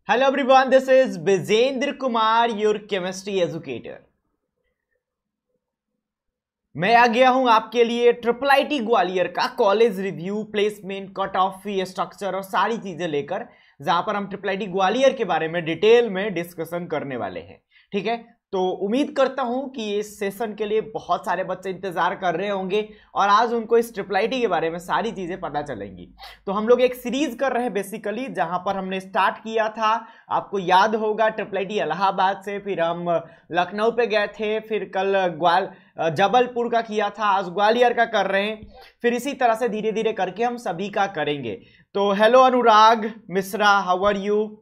Hello everyone, this is Bijendra Kumar, your chemistry educator. मैं आ गया हूं आपके लिए ट्रिपल आईटी ग्वालियर का college review, placement, cut off fee structure और सारी चीजें लेकर, जहां पर हम ट्रिपल आईटी ग्वालियर के बारे में डिटेल में डिस्कशन करने वाले हैं। ठीक है, तो उम्मीद करता हूं कि इस सेशन के लिए बहुत सारे बच्चे इंतजार कर रहे होंगे और आज उनको इस ट्रिपल आईटी के बारे में सारी चीजें पता चलेंगी। तो हम लोग एक सीरीज कर रहे हैं बेसिकली, जहां पर हमने स्टार्ट किया था, आपको याद होगा, ट्रिपल आईटी इलाहाबाद से, फिर हम लखनऊ पे गए थे, फिर कल जबलपुर का किया था, आज ग्वालियर का कर रहे हैं, फिर इसी तरह से धीरे धीरे करके हम सभी का करेंगे। तो hello Anurag Mishra, how are you?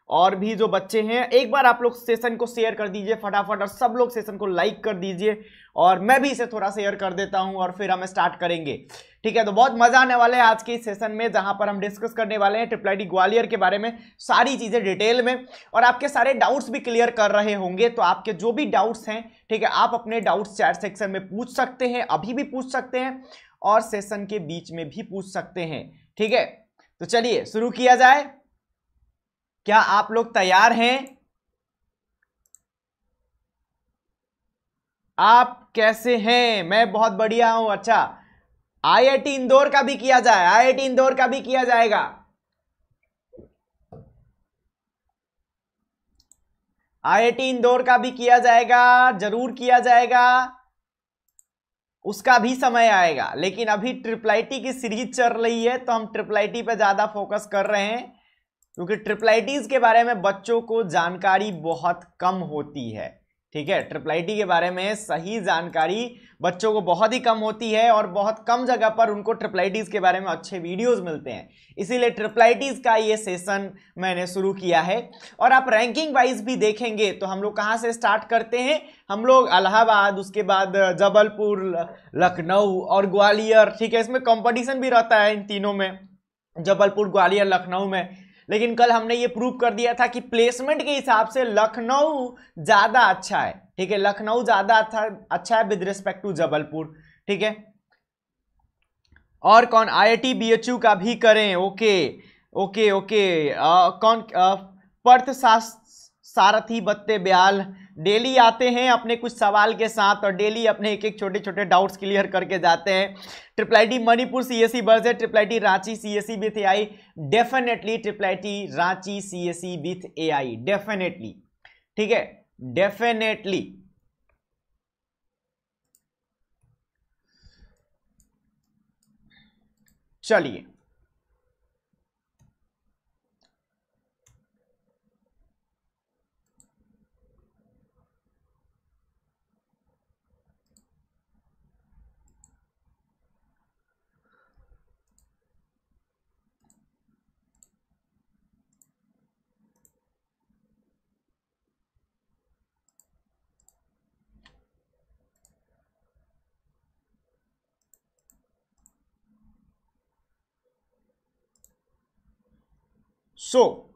और भी जो बच्चे हैं, एक बार आप लोग सेशन को शेयर कर दीजिए फटाफट, और सब लोग सेशन को लाइक कर दीजिए, और मैं भी इसे थोड़ा शेयर कर देता हूं और फिर हम स्टार्ट करेंगे। ठीक है, तो बहुत मजा आने वाला है आज के इस सेशन में, जहां पर हम डिस्कस करने वाले हैं ट्रिपल आईटी ग्वालियर के बारे में सारी चीजें डिटेल में, और आपके सारे डाउट्स भी क्लियर कर रहे होंगे। तो आपके जो भी डाउट्स हैं, ठीक है, आप अपने डाउट्स चैट सेक्शन में पूछ सकते हैं, अभी भी पूछ सकते हैं और सेशन के बीच में भी पूछ सकते हैं। ठीक है, तो चलिए शुरू किया जाए। क्या आप लोग तैयार हैं? आप कैसे हैं? मैं बहुत बढ़िया हूं। अच्छा, आईआईटी इंदौर का भी किया जाए, आईआईटी इंदौर का भी किया जाएगा। आईआईटी इंदौर का भी किया जाएगा, जरूर किया जाएगा, उसका भी समय आएगा। लेकिन अभी ट्रिपल आईटी की सीरीज चल रही है, तो हम ट्रिपल आईटी पे ज्यादा फोकस कर रहे हैं, क्योंकि ट्रिपल आईटीज के बारे में बच्चों को जानकारी बहुत कम होती है। ठीक है, ट्रिपल आईटी के बारे में सही जानकारी बच्चों को बहुत ही कम होती है, और बहुत कम जगह पर उनको ट्रिपल आईटीज के बारे में अच्छे वीडियोस मिलते हैं। इसीलिए ट्रिपल आईटीज का ये सेशन मैंने शुरू किया है। और आप रैंकिंग वाइज भी देखेंगे तो हम लोग कहाँ से स्टार्ट करते हैं, हम लोग इलाहाबाद, उसके बाद जबलपुर, लखनऊ और ग्वालियर। ठीक है, इसमें कंपटीशन भी रहता है इन तीनों में, जबलपुर, ग्वालियर, लखनऊ में। लेकिन कल हमने ये प्रूव कर दिया था कि प्लेसमेंट के हिसाब से लखनऊ ज्यादा अच्छा है। ठीक है, लखनऊ ज्यादा अच्छा है विद रिस्पेक्ट टू जबलपुर। ठीक है, और कौन? आईआईटी बीएचयू का भी करें। ओके ओके ओके, कौन? पर्थ सारथी बत्ते ब्याल डेली आते हैं अपने कुछ सवाल के साथ, और डेली अपने एक एक छोटे छोटे डाउट्स क्लियर करके जाते हैं। ट्रिपल आईटी मणिपुर सीएसई बर्ज, triple IIT Ranchi CSE with AI, definitely triple IIT Ranchi CSE with AI, definitely. ठीक है, डेफिनेटली। चलिए,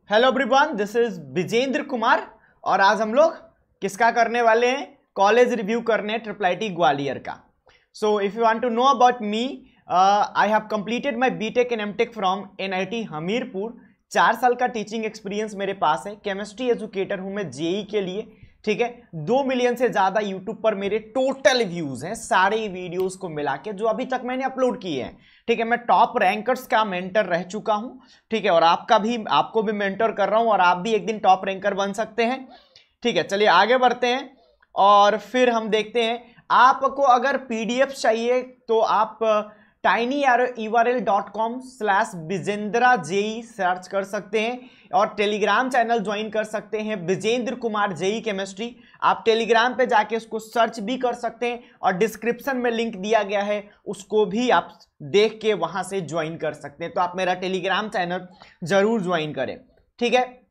hello everyone, this is Vijendra Kumar, और आज हम लोग किसका करने वाले हैं? कॉलेज रिव्यू करने हैं ट्रिपल आईटी ग्वालियर का। So if you want to know about me, I have completed my BTech and MTech from NIT Hamirpur. 4 साल का टीचिंग एक्सपीरियंस मेरे पास है। केमिस्ट्री एजुकेटर हूं मैं जेई के लिए। ठीक है, 2 मिलियन से ज्यादा यूट्यूब पर मेरे टोटल व्यूज हैं, सारे वीडियोस को मिला के जो अभी तक मैंने अपलोड किए हैं। ठीक है, मैं टॉप रैंकर्स का मेंटर रह चुका हूं। ठीक है, और आपको भी मेंटर कर रहा हूं, और आप भी एक दिन टॉप रैंकर बन सकते हैं। ठीक है, चलिए आगे बढ़ते हैं, और फिर हम देखते हैं। आपको अगर पीडीएफ चाहिए तो आप tinyurl.com/बिजेंद्रा-जेई सर्च कर सकते हैं, और टेलीग्राम चैनल ज्वाइन कर सकते हैं, विजेंद्र कुमार जेई केमिस्ट्री। आप टेलीग्राम पे जाके उसको सर्च भी कर सकते हैं, और डिस्क्रिप्शन में लिंक दिया गया है, उसको भी आप देख के वहां से ज्वाइन कर सकते हैं। तो आप मेरा टेलीग्राम चैनल जरूर ज्वाइन करें। ठीक है,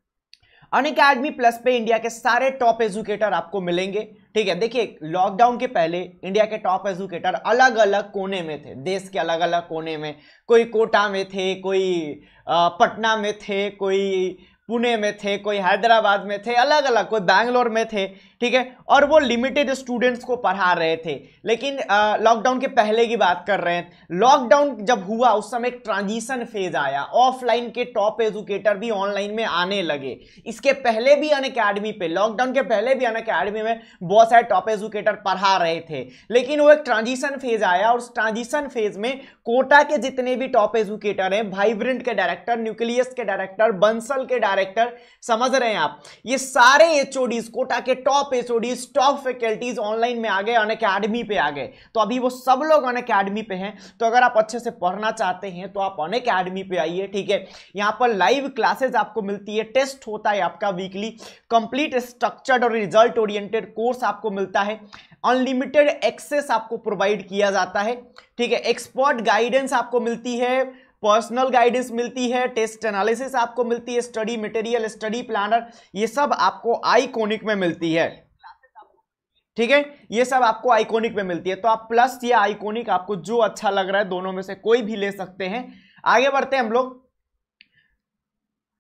अनअकैडमी प्लस पे इंडिया के सारे टॉप एजुकेटर आपको मिलेंगे। ठीक है, देखिए, लॉकडाउन के पहले इंडिया के टॉप एजुकेटर अलग अलग कोने में थे, देश के अलग अलग कोने में। कोई कोटा में थे, कोई पटना में थे, कोई पुणे में थे, कोई हैदराबाद में थे, अलग अलग, कोई बैंगलोर में थे। ठीक है, और वो लिमिटेड स्टूडेंट्स को पढ़ा रहे थे। लेकिन लॉकडाउन के पहले की बात कर रहे हैं, लॉकडाउन जब हुआ उस समय एक ट्रांजिशन फेज आया, ऑफलाइन के टॉप एजुकेटर भी ऑनलाइन में आने लगे। इसके पहले भी अनअकैडमी पे, लॉकडाउन के पहले भी अनअकैडमी में बहुत सारे टॉप एजुकेटर पढ़ा रहे थे, लेकिन वो एक ट्रांजिशन फेज आया और उस ट्रांजिशन फेज में कोटा के जितने भी टॉप एजुकेटर हैं, वाइब्रेंट के डायरेक्टर, न्यूक्लियस के डायरेक्टर, बंसल के डायरेक्टर, समझ रहे हैं आप, ये सारे एचओडीज, कोटा के top HODs, top faculties online में आ गए, अनअकैडमी पे आ गए। तो अभी वो सब लोग अनअकैडमी पे हैं। तो अगर आप अच्छे से पढ़ना चाहते हैं तो आप अनअकैडमी पे आइए, ठीक है। यहां पर लाइव क्लासेस आपको मिलती है, टेस्ट होता है आपका वीकली, कंप्लीट स्ट्रक्चर्ड और रिजल्ट ओरिएंटेड कोर्स आपको मिलता है, अनलिमिटेड एक्सेस आपको प्रोवाइड किया जाता है, ठीक है। एक्सपर्ट गाइडेंस आपको मिलती है, पर्सनल गाइडेंस मिलती है, टेस्ट एनालिसिस आपको मिलती है, स्टडी मटेरियल, स्टडी प्लानर, ये सब आपको आइकॉनिक में मिलती है, ठीक है। ये सब आपको आइकॉनिक में मिलती है। तो आप प्लस या आइकॉनिक, आपको जो अच्छा लग रहा है दोनों में से कोई भी ले सकते हैं। आगे बढ़ते हैं हम लोग।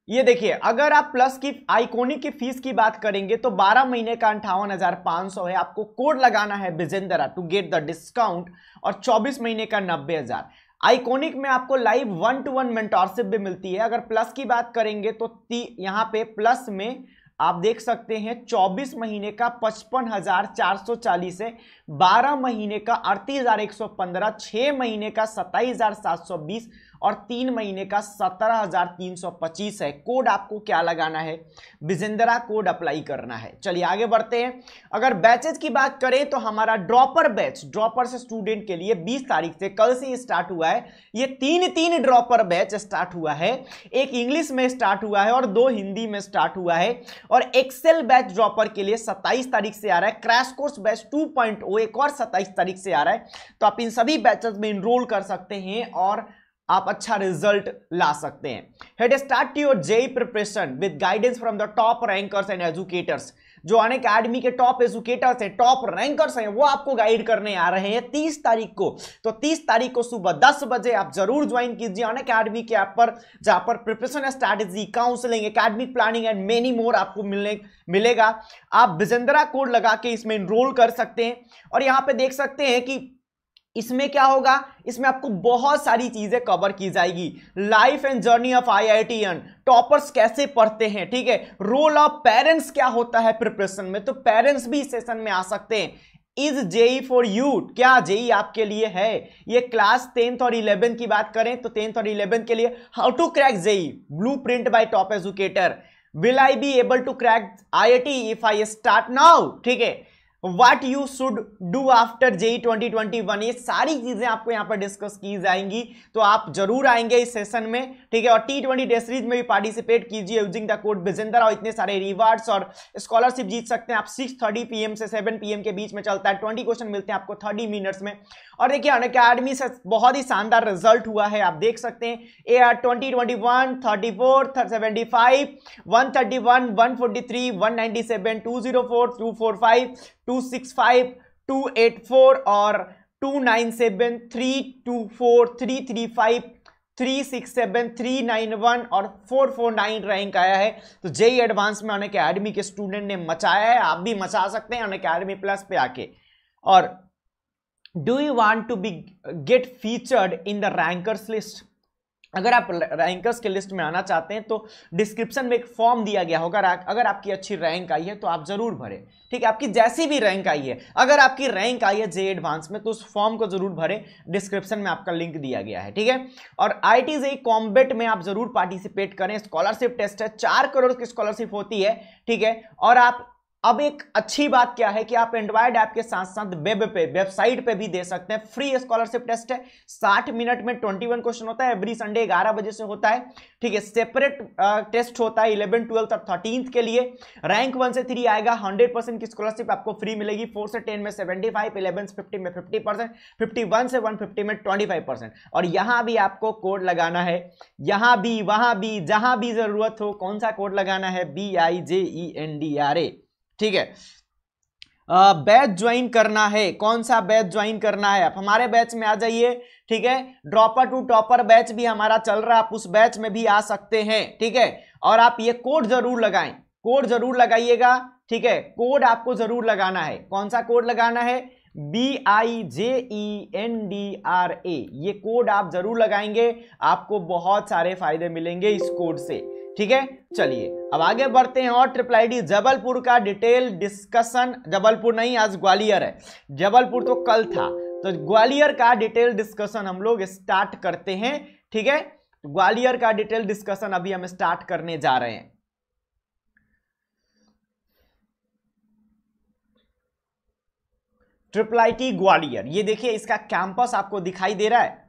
ये देखिए, अगर आप प्लस की आइकॉनिक की फीस की बात करेंगे तो 12 महीने का 58,500 है। आपको कोड लगाना है बिजेंद्रा टू गेट द डिस्काउंट, और 24 महीने का 90,000। आइकॉनिक में आपको लाइव 1-to-1 मेंटरशिप भी मिलती है। अगर प्लस की बात करेंगे तो यहां पे प्लस में आप देख सकते हैं 24 महीने का 55,440 है, 12 महीने का 38,115, 6 महीने का 27,720 और 3 महीने का 17,325 है। कोड आपको क्या लगाना है, बिजेंद्रा कोड अप्लाई करना है। चलिए आगे बढ़ते हैं। अगर बैचेज की बात करें तो हमारा ड्रॉपर बैच, ड्रॉपर से स्टूडेंट के लिए 20 तारीख से, कल से स्टार्ट हुआ है। ये 3 ड्रॉपर बैच स्टार्ट हुआ है, एक इंग्लिश में स्टार्ट हुआ है और 2 हिंदी में स्टार्ट हुआ है। और एक्सेल बैच ड्रॉपर के लिए 27 तारीख से आ रहा है। क्रैश कोर्स बैच 2.0 एक और 27 तारीख से आ रहा है। तो आप इन सभी बैचेस में इनरोल कर सकते हैं और आप अच्छा रिजल्ट ला सकते हैं। Head start your JEE preparation with guidance from the top rankers and educators. जो अनअकैडमी के टॉप एजुकेटर्स हैं, टॉप रैंकर्स हैं, वो आपको गाइड करने आ रहे हैं 30 तारीख को। तो 30 तारीख को सुबह 10 बजे आप जरूर ज्वाइन कीजिए अनअकैडमी के ऐप पर, जहां पर preparation strategy, counselling, academic planning and many more आपको मिलेगा। आप बिजेंद्रा कोड लगा के इसमें इनरोल कर सकते हैं। और यहां पे देख सकते हैं कि इसमें क्या होगा, इसमें आपको बहुत सारी चीजें कवर की जाएगी। Life and journey of IITian, toppers कैसे पढ़ते हैं, ठीक है। रोल ऑफ पेरेंट्स क्या होता है प्रिपरेशन में, तो पेरेंट्स भी इस सेशन में आ सकते हैं। इज जेई फॉर यू, क्या जेई आपके लिए है। ये क्लास 10th और 11th की बात करें तो 10th और 11th के लिए how to crack JEE, blueprint by top educator. Will I be able to crack IIT if I start now, ठीक है। What you should do after JEE 2021, ये सारी चीजें आपको यहाँ पर डिस्कस की जाएंगी। तो आप जरूर आएंगे इस सेशन में, ठीक है। और T20 डे सीरीज में भी पार्टिसिपेट कीजिए यूजिंग द कोड बिजेंद्रा, और इतने सारे रिवार्ड्स और स्कॉलरशिप जीत सकते हैं आप। 6:30 PM से 7 PM के बीच में चलता है। 20 क्वेश्चन मिलते हैं आपको 30 मिनट्स में। और देखिए अनअकैडमी से बहुत ही शानदार रिजल्ट हुआ है, आप देख सकते हैं। AR 2021 34 75 131 143 197 204 245 265 284 और 297 324 335 367 391 और 449 रैंक आया है। तो जेईई एडवांस में अनअकैडमी के स्टूडेंट ने मचाया है, आप भी मचा सकते हैं अनअकैडमी प्लस पे आके। और do you want to be get featured in the rankers list, अगर आप रैंकर्स के लिस्ट में आना चाहते हैं तो डिस्क्रिप्शन में एक फॉर्म दिया गया होगा। अगर आपकी अच्छी रैंक आई है तो आप जरूर भरें, ठीक है। आपकी जैसी भी रैंक आई है, अगर आपकी रैंक आई है जेईई एडवांस में तो उस फॉर्म को जरूर भरें, डिस्क्रिप्शन में आपका लिंक दिया गया है, ठीक है। और आईआईटी जेईई कॉम्बेट में आप जरूर पार्टिसिपेट करें। स्कॉलरशिप टेस्ट है, 4 करोड़ की स्कॉलरशिप होती है, ठीक है। और आप अब एक अच्छी बात क्या है कि आप एंड्रॉयड ऐप के साथ साथ वेब पे, वेबसाइट पे भी दे सकते हैं। फ्री स्कॉलरशिप टेस्ट है, 60 मिनट में 21 क्वेश्चन होता है, एवरी संडे 11 बजे से होता है, ठीक है। सेपरेट टेस्ट होता है 11th 12th और 13th के लिए। रैंक 1 से 3 आएगा, 100% की स्कॉलरशिप आपको फ्री मिलेगी। 4 से 10 में 75, 11 से 50 में 50%, 51 से 150 में 25%। और यहां भी आपको कोड लगाना है, यहां भी, वहां भी, जहां भी जरूरत हो। कौन सा कोड लगाना है, BIJENDRA, ठीक है। बैच ज्वाइन करना है, कौन सा बैच ज्वाइन करना है, आप हमारे बैच में आ जाइए, ठीक है। ड्रॉपर टू टॉपर बैच भी हमारा चल रहा है, आप उस बैच में भी आ सकते हैं, ठीक है। और आप ये कोड जरूर लगाएं, कोड जरूर लगाइएगा, ठीक है, कोड आपको जरूर लगाना है। कौन सा कोड लगाना है? BIJENDRA, ये कोड आप जरूर लगाएंगे, आपको बहुत सारे फायदे मिलेंगे इस कोड से। ठीक है, चलिए अब आगे बढ़ते हैं और ट्रिपल आईटी जबलपुर का डिटेल डिस्कशन। जबलपुर नहीं, आज ग्वालियर है, जबलपुर तो कल था, तो ग्वालियर का डिटेल डिस्कशन हम लोग स्टार्ट करते हैं। ठीक है, ग्वालियर का डिटेल डिस्कशन अभी हम स्टार्ट करने जा रहे हैं। ट्रिपल आईटी ग्वालियर, ये देखिए इसका कैंपस आपको दिखाई दे रहा है,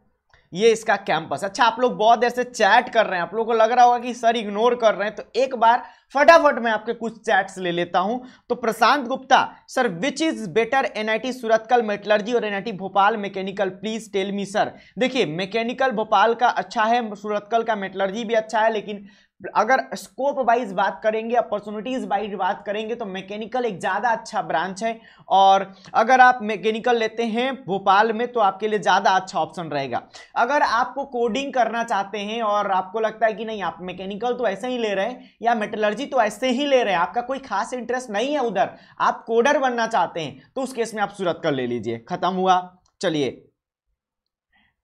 ये इसका कैंपस। अच्छा, आप लोग बहुत देर से चैट कर रहे हैं, आप लोगों को लग रहा होगा कि सर इग्नोर कर रहे हैं, तो एक बार फटाफट मैं आपके कुछ चैट्स ले लेता हूं। तो Prashant Gupta sir, which is better NIT Surathkal metallurgy और NIT Bhopal mechanical, please tell me sir. देखिए मैकेनिकल भोपाल का अच्छा है, सूरतकल का मेटलर्जी भी अच्छा है, लेकिन अगर स्कोप वाइज बात करेंगे, अपॉर्चुनिटीज वाइज बात करेंगे तो मैकेनिकल एक ज्यादा अच्छा ब्रांच है, और अगर आप मैकेनिकल लेते हैं भोपाल में तो आपके लिए ज्यादा अच्छा ऑप्शन रहेगा। अगर आपको कोडिंग करना चाहते हैं और आपको लगता है कि नहीं आप मैकेनिकल तो ऐसे ही ले रहे हैं या मेटलर्जी तो ऐसे ही ले रहे हैं, आपका कोई खास इंटरेस्ट नहीं है उधर, आप कोडर बनना चाहते हैं, तो उस केस में आप सूरतकल ले लीजिए, खत्म हुआ। चलिए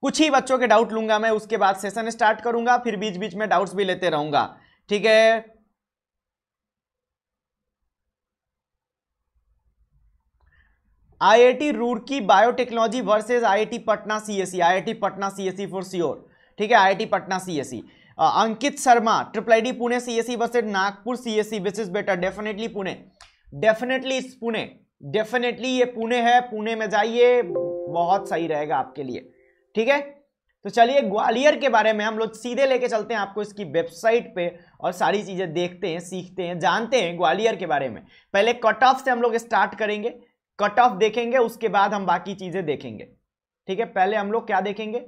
कुछ ही बच्चों के डाउट लूंगा मैं, उसके बाद सेशन स्टार्ट करूंगा, फिर बीच बीच में डाउट्स भी लेते रहूंगा। ठीक है, IIT Roorkee biotechnology versus IIT Patna CSE, IIT Patna CSE for sure. ठीक है, IIT Patna CSE. Ankit Sharma, triple IT Pune CSE versus Nagpur CSE, which is better? Definitely Pune, definitely इस पुणे, डेफिनेटली ये पुणे है, पुणे में जाइए, बहुत सही रहेगा आपके लिए। ठीक है, तो चलिए ग्वालियर के बारे में हम लोग सीधे लेके चलते हैं आपको इसकी वेबसाइट पे, और सारी चीजें देखते हैं, सीखते हैं, जानते हैं ग्वालियर के बारे में। पहले कट ऑफ से हम लोग स्टार्ट करेंगे, कट ऑफ देखेंगे, उसके बाद हम बाकी चीजें देखेंगे। ठीक है, पहले हम लोग क्या देखेंगे?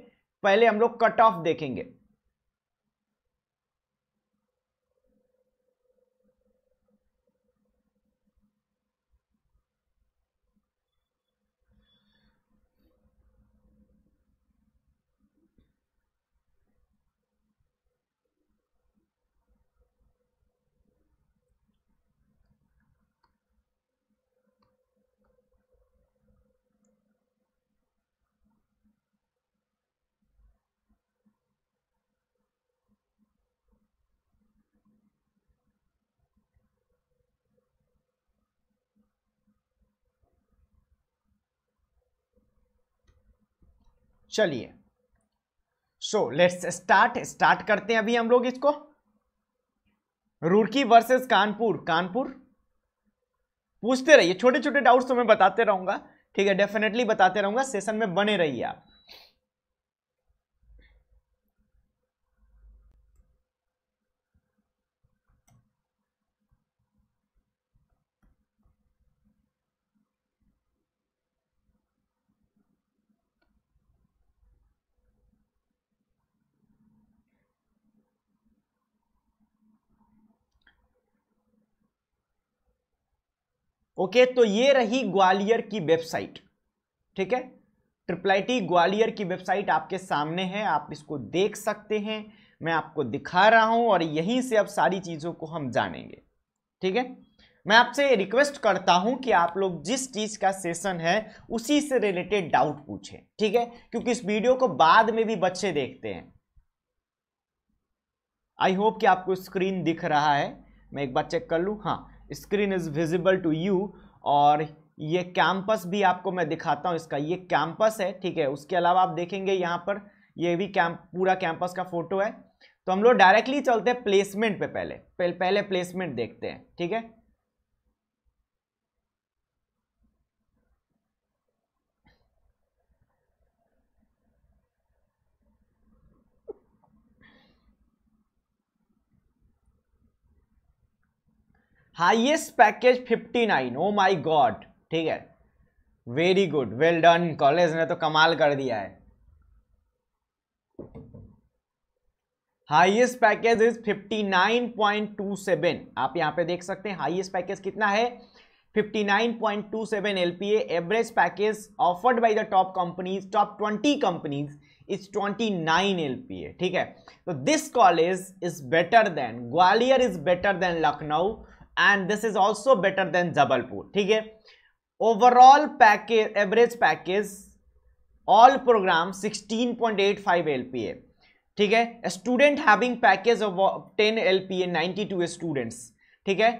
पहले हम लोग कट ऑफ देखेंगे। चलिए सो लेट्स स्टार्ट करते हैं अभी हम लोग इसको। रुड़की वर्सेस कानपुर, कानपुर पूछते रहिए, छोटे छोटे डाउट्स तो मैं बताते रहूंगा। ठीक है, डेफिनेटली बताते रहूंगा, सेशन में बने रहिए आप। ओके, तो ये रही ग्वालियर की वेबसाइट। ठीक है, ट्रिपल आईटी ग्वालियर की वेबसाइट आपके सामने है, आप इसको देख सकते हैं, मैं आपको दिखा रहा हूं, और यहीं से अब सारी चीजों को हम जानेंगे। ठीक है, मैं आपसे रिक्वेस्ट करता हूं कि आप लोग जिस चीज का सेशन है उसी से रिलेटेड डाउट पूछें। ठीक है, क्योंकि इस वीडियो को बाद में भी बच्चे देखते हैं। आई होप कि आपको स्क्रीन दिख रहा है, मैं एक बार चेक कर लूं। हाँ, screen is visible to you, और ये कैंपस भी आपको मैं दिखाता हूं, इसका ये कैंपस है। ठीक है, उसके अलावा आप देखेंगे यहाँ पर ये भी पूरा कैंपस का फोटो है। तो हम लोग डायरेक्टली चलते हैं प्लेसमेंट पे, पहले प्लेसमेंट देखते हैं। ठीक है, highest package 59, oh my God. ठीक है, very good, well done, college ने तो कमाल कर दिया है। हाईएस्ट पैकेज इज 59.27, आप यहां पे देख सकते हैं हाईएस्ट पैकेज कितना है, 59.27 LPA। Average package offered by the top companies, top 20 companies is 29 LPA। ठीक है, तो this college is better than, Gwalior is better than Lucknow and this is also better than Jabalpur, ठीक है। Overall package, average package all programme 16.85 LPA, ठीक है। Student having package of 10 LPA 92 students, ठीक है।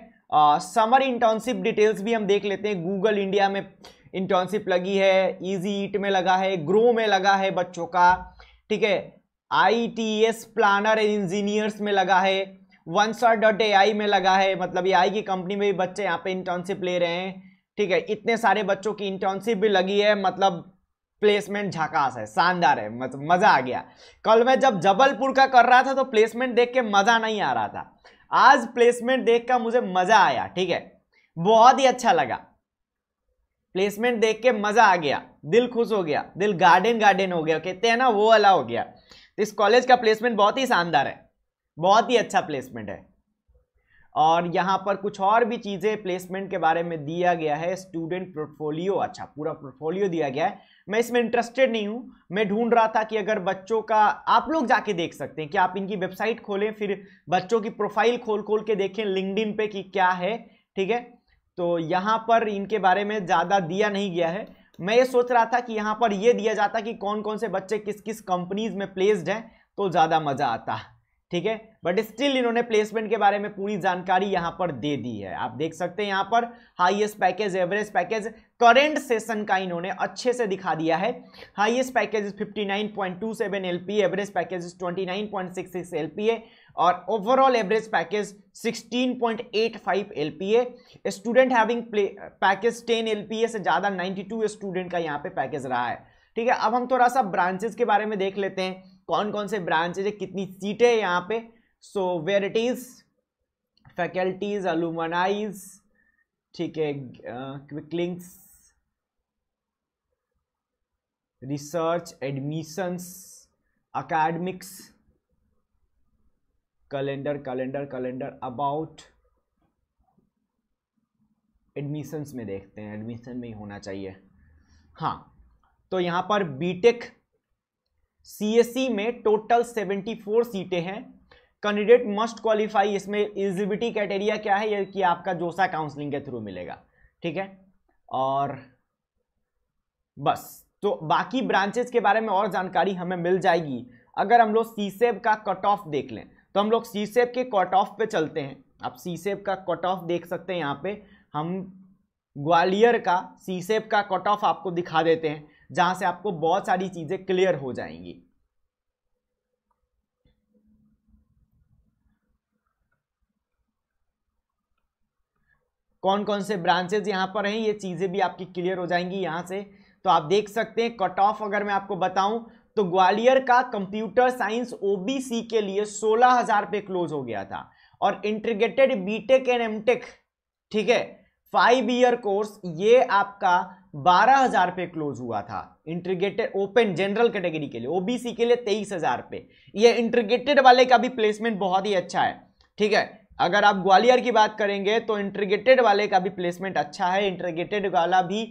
Summer internship details भी हम देख लेते हैं। गूगल इंडिया में इंटर्नशिप लगी है, इजी ईट में लगा है, ग्रो में लगा है बच्चों का, ठीक है। ITS प्लानर एंड इंजीनियर्स में लगा है, OneStar.ai में लगा है, मतलब AI की कंपनी में भी बच्चे यहाँ पे इंटर्नशिप ले रहे हैं, ठीक है। इतने सारे बच्चों की इंटर्नशिप भी लगी है, मतलब प्लेसमेंट झकास है, शानदार है, मतलब मजा आ गया। कल मैं जब जबलपुर का कर रहा था तो प्लेसमेंट देख के मजा नहीं आ रहा था, आज प्लेसमेंट देख कर मुझे मजा आया, ठीक है। बहुत ही अच्छा लगा, प्लेसमेंट देख के मजा आ गया, दिल खुश हो गया, दिल गार्डन गार्डन हो गया, कहते हैं ना वो वाला हो गया। इस कॉलेज का प्लेसमेंट बहुत ही शानदार है, बहुत ही अच्छा प्लेसमेंट है। और यहाँ पर कुछ और भी चीजें प्लेसमेंट के बारे में दिया गया है। स्टूडेंट पोर्टफोलियो, अच्छा पूरा पोर्टफोलियो दिया गया है। मैं इसमें इंटरेस्टेड नहीं हूँ, मैं ढूंढ रहा था कि अगर बच्चों का, आप लोग जाके देख सकते हैं कि आप इनकी वेबसाइट खोलें, फिर बच्चों की प्रोफाइल खोल खोल के देखें लिंक्डइन पे कि क्या है, ठीक है। तो यहाँ पर इनके बारे में ज़्यादा दिया नहीं गया है। मैं ये सोच रहा था कि यहाँ पर ये दिया जाता कि कौन कौन से बच्चे किस किस कंपनीज में प्लेस्ड हैं, तो ज़्यादा मज़ा आता, ठीक है। बट स्टिल इन्होंने प्लेसमेंट के बारे में पूरी जानकारी यहाँ पर दे दी है। आप देख सकते हैं यहाँ पर highest package, average package, current session का इन्होंने अच्छे से दिखा दिया है। Highest package is 59.27 LPA, average package is 29.66 LPA और overall average package 16.85 LPA। Student having package 10 LPA से ज़्यादा 92 स्टूडेंट का यहाँ पे पैकेज रहा है, ठीक है। अब हम थोड़ा सा ब्रांचेस के बारे में देख लेते हैं, कौन कौन से ब्रांचेज है, कितनी सीटें है यहाँ पे। So where it is, faculties, alumnis, ठीक है, quick links, research, admissions, academics, calendar calendar calendar, about, admissions में देखते हैं, एडमिशन में ही होना चाहिए। हाँ, तो यहाँ पर बीटेक CSE में टोटल 74 सीटें हैं। कैंडिडेट मस्ट क्वालिफाई, इसमें एलिजिबिलिटी क्राइटेरिया क्या है, ये कि आपका जोसा काउंसलिंग के थ्रू मिलेगा, ठीक है। और बस, तो बाकी ब्रांचेस के बारे में और जानकारी हमें मिल जाएगी। अगर हम लोग CSEB का कट ऑफ देख लें तो हम लोग CSEB के कट ऑफ पे चलते हैं। आप CSEB का कट ऑफ देख सकते हैं, यहाँ पे हम ग्वालियर का CSEB का कट ऑफ आपको दिखा देते हैं, जहां से आपको बहुत सारी चीजें क्लियर हो जाएंगी। कौन कौन से ब्रांचेज यहां पर हैं, ये चीजें भी आपकी क्लियर हो जाएंगी यहां से। तो आप देख सकते हैं कट ऑफ अगर मैं आपको बताऊं तो ग्वालियर का कंप्यूटर साइंस OBC के लिए 16,000 पे क्लोज हो गया था, और इंटीग्रेटेड बीटेक एंड एमटेक, ठीक है, 5 ईयर कोर्स, ये आपका 12,000 पे क्लोज हुआ था। इंटीग्रेटेड ओपन जनरल कैटेगरी के लिए, OBC के लिए 23,000 पे। ये इंटीग्रेटेड वाले का भी प्लेसमेंट बहुत ही अच्छा है, ठीक है। अगर आप ग्वालियर की बात करेंगे तो इंटीग्रेटेड वाले का भी प्लेसमेंट अच्छा है। इंटीग्रेटेड वाला भी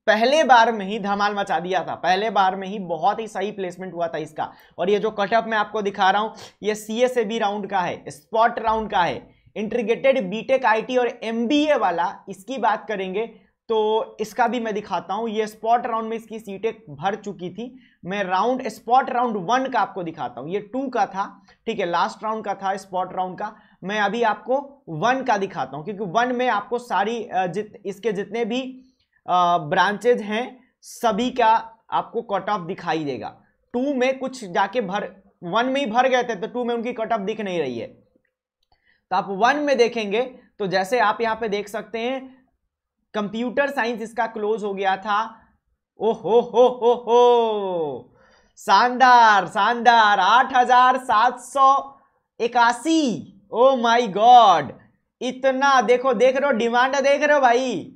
पहले बार में ही धमाल मचा दिया था, पहले बार में ही बहुत ही सही प्लेसमेंट हुआ था इसका। और ये जो कटअप मैं आपको दिखा रहा हूं, ये CSAB राउंड का है, स्पॉट राउंड का है। इंटीग्रेटेड बीटेक IT और MBA वाला, इसकी बात करेंगे तो इसका भी मैं दिखाता हूं। ये स्पॉट राउंड में इसकी सीटें भर चुकी थी। मैं राउंड स्पॉट राउंड 1 का आपको दिखाता हूं, ये 2 का था, ठीक है, लास्ट राउंड का था स्पॉट राउंड का। मैं अभी आपको 1 का दिखाता हूं, क्योंकि 1 में आपको सारी इसके जितने भी ब्रांचेज हैं सभी का आपको कट ऑफ दिखाई देगा। 2 में कुछ जाके 1 में ही भर गए थे, तो 2 में उनकी कट ऑफ दिख नहीं रही है। तो आप 1 में देखेंगे तो जैसे आप यहां पे देख सकते हैं, कंप्यूटर साइंस इसका क्लोज हो गया था। ओ हो, शानदार शानदार, 8,781। ओ माय गॉड, इतना देखो, देख रहे हो डिमांड, देख रहे हो भाई,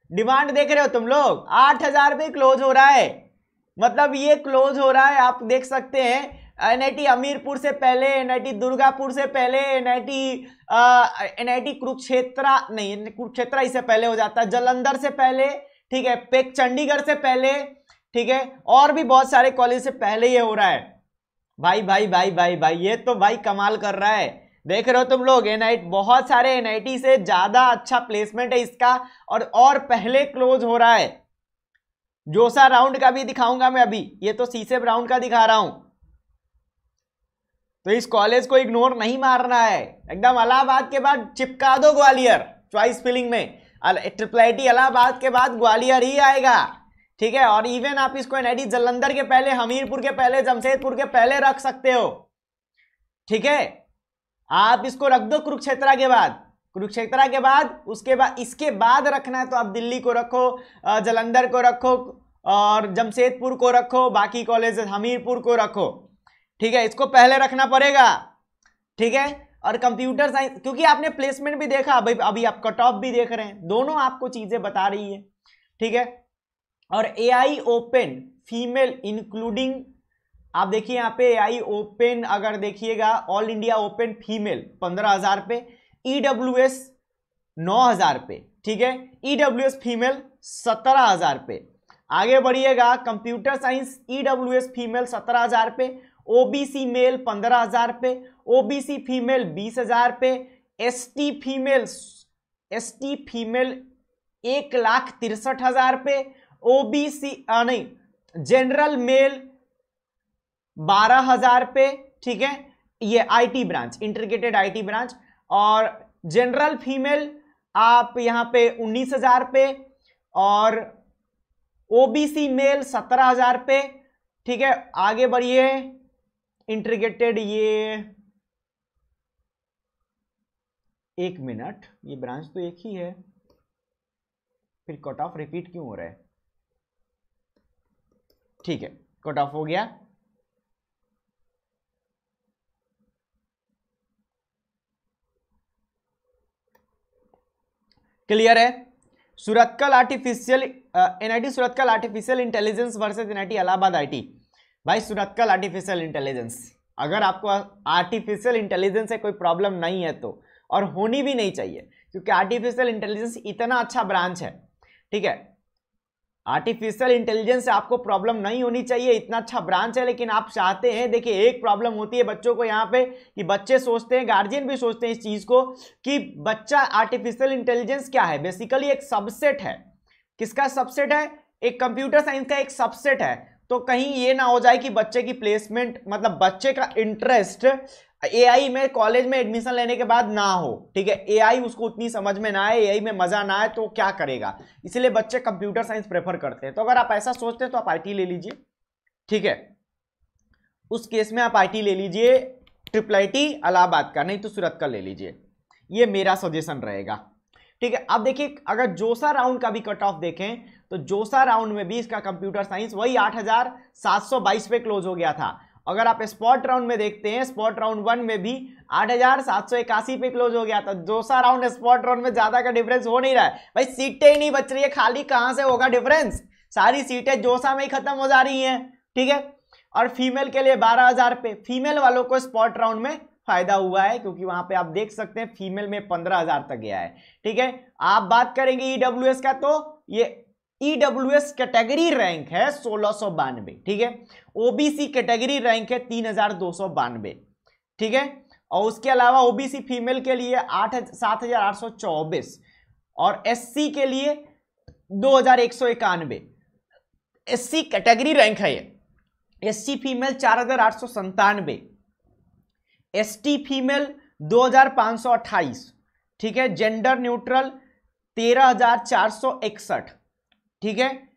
डिमांड देख रहे हो तुम लोग, 8,000 पे क्लोज हो रहा है। मतलब ये क्लोज हो रहा है, आप देख सकते हैं। NIT हमीरपुर से पहले, NIT दुर्गापुर से पहले, NIT कुरुक्षेत्र नहीं, कुरुक्षेत्र इससे पहले हो जाता है, जालंधर से पहले, ठीक है, पेक चंडीगढ़ से पहले, ठीक है, और भी बहुत सारे कॉलेज से पहले ये हो रहा है। भाई भाई भाई भाई भाई, ये तो भाई कमाल कर रहा है। देख रहे हो तुम लोग, एनआईटी, बहुत सारे एनआईटी से ज्यादा अच्छा प्लेसमेंट है इसका, और पहले क्लोज हो रहा है। जोसा राउंड का भी दिखाऊंगा मैं अभी, ये तो सीसेब राउंड का दिखा रहा हूं। तो इस कॉलेज को इग्नोर नहीं मारना है एकदम। इलाहाबाद के बाद चिपका दो ग्वालियर चॉइस फिलिंग में, ट्रिपल इलाहाबाद के बाद ग्वालियर ही आएगा, ठीक है। और इवन आप इसको एनआईटी जालंधर के पहले, हमीरपुर के पहले, जमशेदपुर के पहले रख सकते हो, ठीक है। आप इसको रख दो कुरुक्षेत्रा के बाद, कुरुक्षेत्रा के बाद, उसके बाद, इसके बाद रखना है तो आप दिल्ली को रखो, जालंधर को रखो, और जमशेदपुर को रखो, बाकी कॉलेज हमीरपुर को रखो, ठीक है। इसको पहले रखना पड़ेगा, ठीक है। और कंप्यूटर साइंस, क्योंकि आपने प्लेसमेंट भी देखा, अभी आप कट ऑफ भी देख रहे हैं, दोनों आपको चीजें बता रही है, ठीक है। और एआई ओपन फीमेल इंक्लूडिंग, आप देखिए यहाँ पे एआई ओपन, अगर देखिएगा ऑल इंडिया ओपन फीमेल 15,000 पे, ईडब्ल्यूएस 9,000 पे, ठीक है। ईडब्ल्यूएस फीमेल 17,000 पे। आगे बढ़िएगा, कंप्यूटर साइंस ईडब्ल्यूएस फीमेल 17,000 पे, ओबीसी मेल 15,000 पे, ओबीसी फीमेल 20,000 पे, एसटी फीमेल 1,63,000 पे, ओबीसी नहीं, जनरल मेल 12,000 पे, ठीक है। ये IT branch, integrated IT branch. और जनरल फीमेल आप यहां पे 19,000 पे, और ओबीसी मेल 17,000 पे, ठीक है। आगे बढ़िए, इंटीग्रेटेड, ये 1 मिनट, ये ब्रांच तो एक ही है, फिर कट ऑफ रिपीट क्यों हो रहा है, ठीक है, कट ऑफ हो गया। क्लियर है। Surathkal artificial, NIT Surathkal artificial intelligence versus NIT Allahabad IT. भाई सुरतकल आर्टिफिशियल इंटेलिजेंस, अगर आपको आर्टिफिशियल इंटेलिजेंस से कोई प्रॉब्लम नहीं है तो, और होनी भी नहीं चाहिए, क्योंकि आर्टिफिशियल इंटेलिजेंस इतना अच्छा ब्रांच है, ठीक है। आर्टिफिशियल इंटेलिजेंस से आपको प्रॉब्लम नहीं होनी चाहिए, इतना अच्छा ब्रांच है। लेकिन आप चाहते हैं, देखिए एक प्रॉब्लम होती है बच्चों को यहाँ पे, कि बच्चे सोचते हैं, गार्जियन भी सोचते हैं इस चीज को, कि बच्चा आर्टिफिशियल इंटेलिजेंस क्या है, बेसिकली एक सबसेट है। किसका सबसेट है? एक कंप्यूटर साइंस का एक सबसेट है। तो कहीं ये ना हो जाए कि बच्चे की प्लेसमेंट, मतलब बच्चे का इंटरेस्ट एआई में कॉलेज में एडमिशन लेने के बाद ना हो, ठीक है। एआई उसको उतनी समझ में ना आए, एआई में मजा ना आए तो क्या करेगा, इसलिए बच्चे कंप्यूटर साइंस प्रेफर करते हैं। तो अगर आप ऐसा सोचते हैं तो आप आईटी ले लीजिए, ठीक है। उस केस में आप आईटी ले लीजिए, ट्रिपल आईटी इलाहाबाद का, नहीं तो सूरत का ले लीजिए, ये मेरा सजेशन रहेगा, ठीक है। अब देखिए, अगर जोसा राउंड का भी कट ऑफ देखें तो जोसा राउंड में भी इसका कंप्यूटर साइंस वही 8,722 पे क्लोज हो गया था। अगर आप स्पॉट राउंड में देखते हैं, स्पॉट राउंड 1 में भी 8,781 पे क्लोज हो गया था। जोसा राउंड स्पॉट राउंड में ज्यादा का डिफरेंस हो नहीं रहा है भाई, सीटें ही नहीं बच रही है, खाली कहां से होगा डिफरेंस, सारी सीटें जोसा में ही खत्म हो जा रही हैं, ठीक है। और फीमेल के लिए 12,000 पे, फीमेल वालों को स्पॉट राउंड में फायदा हुआ है, क्योंकि वहां पे आप देख सकते हैं फीमेल में 15,000 तक गया है, ठीक है। आप बात करेंगे ईडब्ल्यूएस का, तो ये ईडब्ल्यूएस कैटेगरी रैंक है 1692, ठीक है। ओबीसी कैटेगरी रैंक है 3,292, ठीक है। और उसके अलावा ओबीसी फीमेल के लिए 7,824, और एससी के लिए 2,191, एससी कैटेगरी रैंक है ये। एससी फीमेल 4,897, एसटी फीमेल 2,528, ठीक है। जेंडर न्यूट्रल 13,461, ठीक है।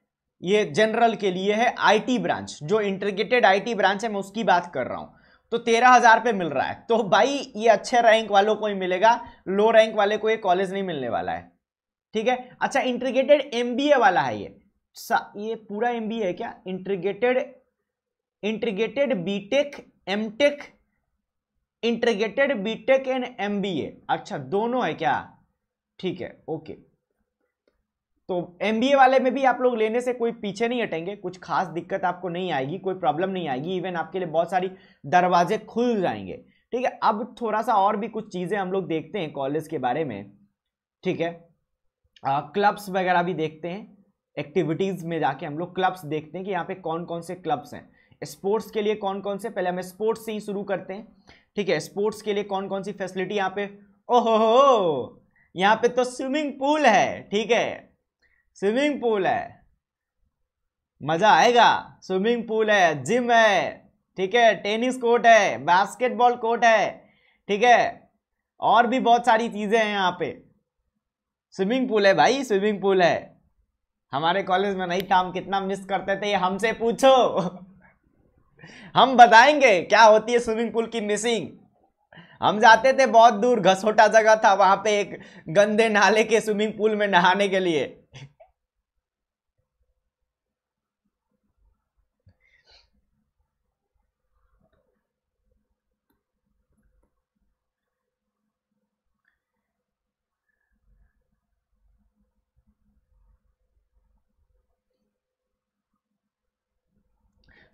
ये जनरल के लिए है। आईटी ब्रांच, जो इंटीग्रेटेड आईटी ब्रांच है, मैं उसकी बात कर रहा हूं, तो 13,000 पे मिल रहा है। तो भाई ये अच्छे रैंक वालों को ही मिलेगा, लो रैंक वाले को ये कॉलेज नहीं मिलने वाला है, ठीक है। अच्छा, इंटीग्रेटेड एमबीए वाला है ये पूरा एमबीए है क्या? Integrated BTech, MTech, integrated BTech and MBA, अच्छा दोनों है क्या? ठीक है, ओके। तो एमबीए वाले में भी आप लोग लेने से कोई पीछे नहीं हटेंगे, कुछ खास दिक्कत आपको नहीं आएगी, कोई प्रॉब्लम नहीं आएगी, इवन आपके लिए बहुत सारी दरवाजे खुल जाएंगे, ठीक है। अब थोड़ा सा और भी कुछ चीजें हम लोग देखते हैं कॉलेज के बारे में, ठीक है। क्लब्स वगैरह भी देखते हैं, एक्टिविटीज में जाके हम लोग क्लब्स देखते हैं कि यहाँ पे कौन कौन से क्लब्स हैं। स्पोर्ट्स के लिए कौन कौन से, पहले हम स्पोर्ट्स से ही शुरू करते हैं, ठीक है, स्पोर्ट्स के लिए कौन कौन सी फैसिलिटी यहाँ पे, ओहो यहाँ पे तो स्विमिंग पूल है, ठीक है, स्विमिंग पूल है, मजा आएगा, स्विमिंग पूल है, जिम है, ठीक है, टेनिस कोर्ट है, बास्केटबॉल कोर्ट है, ठीक है, और भी बहुत सारी चीजें हैं यहाँ पे, स्विमिंग पूल है भाई, स्विमिंग पूल है। हमारे कॉलेज में नहीं था, हम कितना मिस करते थे ये हमसे पूछो हम बताएंगे क्या होती है स्विमिंग पूल की मिसिंग। हम जाते थे बहुत दूर, घसोटा जगह था, वहां पे एक गंदे नाले के स्विमिंग पूल में नहाने के लिए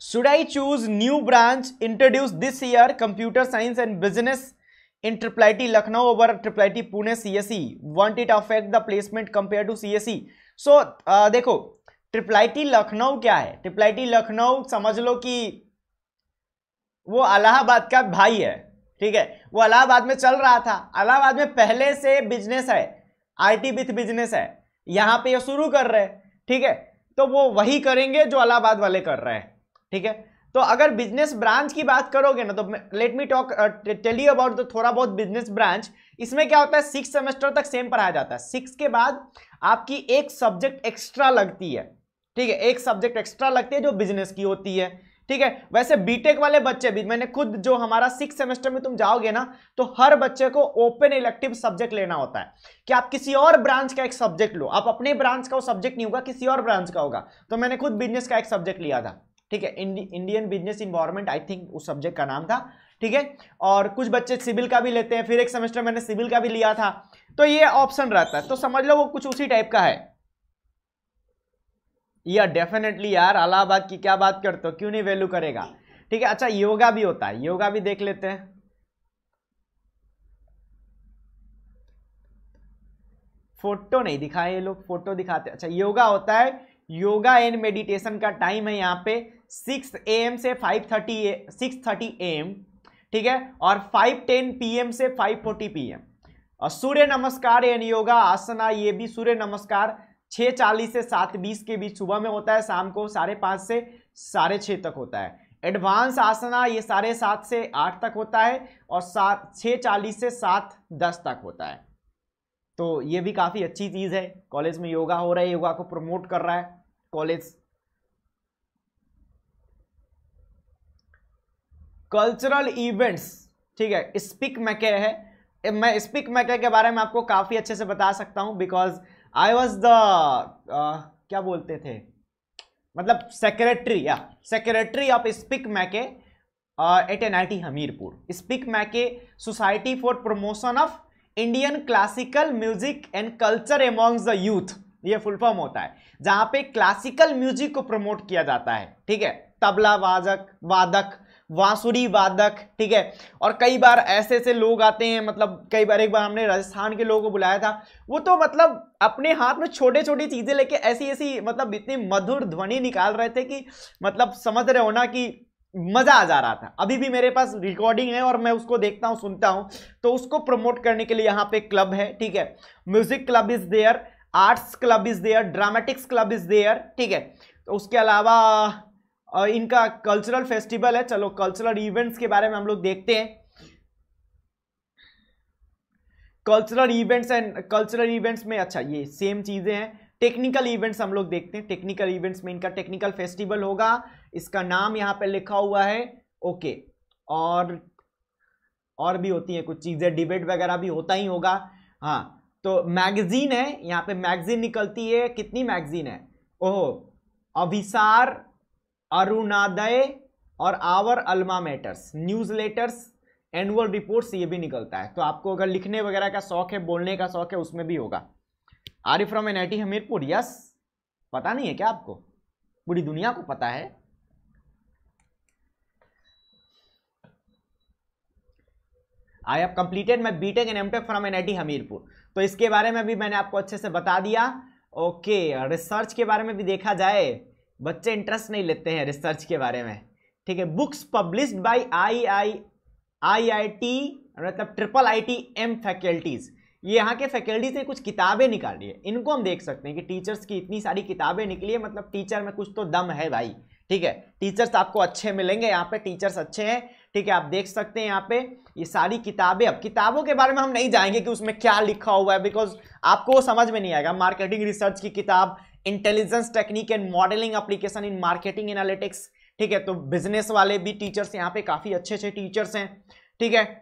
Should I choose new branch introduced this year, computer science and business in triple Lucknow over triple Pune CSE? Won't it affect the placement compared to CSE? So देखो ट्रिपल लखनऊ क्या है, triple Lucknow समझ लो कि वो इलाहाबाद का भाई है, ठीक है, वो इलाहाबाद में चल रहा था, इलाहाबाद में पहले से बिजनेस है, आईटी विथ बिजनेस है, यहां पे ये शुरू कर रहे हैं, ठीक है, तो वो वही करेंगे जो इलाहाबाद वाले कर रहे हैं, ठीक है। तो अगर बिजनेस ब्रांच की बात करोगे ना, तो let me talk tell you about the थोड़ा बहुत बिजनेस ब्रांच। इसमें क्या होता है, 6 सेमेस्टर तक सेम पढ़ाया जाता है, 6 के बाद आपकी एक सब्जेक्ट एक्स्ट्रा लगती है, ठीक है, एक सब्जेक्ट एक्स्ट्रा लगती है जो बिजनेस की होती है, ठीक है। वैसे बीटेक वाले बच्चे भी, मैंने खुद जो हमारा 6 सेमेस्टर में तुम जाओगे ना, तो हर बच्चे को ओपन इलेक्टिव सब्जेक्ट लेना होता है कि आप किसी और ब्रांच का एक सब्जेक्ट लो, आप अपने ब्रांच का वो सब्जेक्ट नहीं होगा, किसी और ब्रांच का होगा। तो मैंने खुद बिजनेस का एक सब्जेक्ट लिया था, ठीक है, Indian business environment I think उस सब्जेक्ट का नाम था, ठीक है। और कुछ बच्चे सिविल का भी लेते हैं, फिर एक सेमेस्टर मैंने सिविल का भी लिया था, तो ये ऑप्शन रहता है, तो समझ लो वो कुछ उसी टाइप का है। या डेफिनेटली यार, इलाहाबाद की क्या बात करते हो, क्यों नहीं वैल्यू करेगा, ठीक है। अच्छा योगा भी होता है, योगा भी देख लेते हैं, फोटो नहीं दिखाए ये लोग, फोटो दिखाते। अच्छा योगा होता है, योगा एंड मेडिटेशन का टाइम है यहाँ पे 6 AM से 6:30 AM, ठीक है, और 5:10 PM से 5:40 PM। और सूर्य नमस्कार एंड योगा आसना, ये भी सूर्य नमस्कार 6:40 से 7:20 के बीच सुबह में होता है, शाम को 5:30 से 6:30 तक होता है। एडवांस आसना ये 7:30 से 8 तक होता है, और 6:40 से 7:10 तक होता है। तो ये भी काफी अच्छी चीज है, कॉलेज में योगा हो रहा है, योगा को प्रमोट कर रहा है कॉलेज। कल्चरल इवेंट्स, ठीक है, स्पीक मैके है, मैं स्पीक मैके के बारे में आपको काफी अच्छे से बता सकता हूं, बिकॉज आई वॉज द क्या बोलते थे, मतलब सेक्रेटरी ऑफ स्पीक मैके एट NIT हमीरपुर। स्पीक मैके society for promotion of Indian classical music and culture amongst the youth, ये फुल फॉर्म होता है, जहां पे क्लासिकल म्यूजिक को प्रमोट किया जाता है, ठीक है, तबला वादक, बांसुरी वादक, ठीक है। और कई बार ऐसे ऐसे लोग आते हैं, मतलब कई बार, एक बार हमने राजस्थान के लोगों को बुलाया था, वो तो मतलब अपने हाथ में छोटे छोटी चीजें लेके ऐसी ऐसी मतलब इतनी मधुर ध्वनि निकाल रहे थे कि मतलब समझ रहे हो ना कि मजा आ जा रहा था। अभी भी मेरे पास रिकॉर्डिंग है और मैं उसको देखता हूं, सुनता हूं, तो उसको प्रमोट करने के लिए यहाँ पे क्लब है, ठीक है, music club is there, arts club is there, dramatics club is there, ठीक है। तो उसके अलावा इनका कल्चरल फेस्टिवल है। चलो कल्चरल इवेंट्स के बारे में हम लोग देखते हैं। कल्चरल इवेंट्स में अच्छा ये सेम चीजें हैं। टेक्निकल इवेंट्स हम लोग देखते हैं। टेक्निकल इवेंट्स में इनका टेक्निकल फेस्टिवल होगा, इसका नाम यहाँ पे लिखा हुआ है, ओके। और भी होती हैं कुछ चीजें, डिबेट वगैरह भी होता ही होगा। हाँ, तो मैगजीन है, यहाँ पे मैगजीन निकलती है, कितनी मैगजीन है, ओहो, अभिसार, अरुणादय और our alma maters, newsletters, annual reports, ये भी निकलता है। तो आपको अगर लिखने वगैरह का शौक है, बोलने का शौक है, उसमें भी होगा। Are you from NIT Hamirpur? Yes. पता नहीं है क्या आपको? पूरी दुनिया को पता है। I have completed my BTech and MTech from NIT Hamirpur. तो इसके बारे में भी मैंने आपको अच्छे से बता दिया। ओके, रिसर्च के बारे में भी देखा जाए, बच्चे इंटरेस्ट नहीं लेते हैं रिसर्च के बारे में, ठीक है। बुक्स पब्लिश्ड बाय IIT मतलब ट्रिपल IITM फैकल्टीज, ये यहाँ के फैकल्टी से कुछ किताबें निकाली है, इनको हम देख सकते हैं कि टीचर्स की इतनी सारी किताबें निकली है, मतलब टीचर में कुछ तो दम है भाई। ठीक है, टीचर्स आपको अच्छे मिलेंगे, यहाँ पे टीचर्स अच्छे हैं। ठीक है, आप देख सकते हैं यहाँ पे ये सारी किताबें। अब किताबों के बारे में हम नहीं जाएंगे कि उसमें क्या लिखा हुआ है, बिकॉज आपको वो समझ में नहीं आएगा। मार्केटिंग रिसर्च की किताब, intelligence technique and modelling application in marketing analytics. ठीक है, तो बिजनेस वाले भी टीचर्स यहाँ पे काफी अच्छे अच्छे टीचर्स हैं। ठीक है,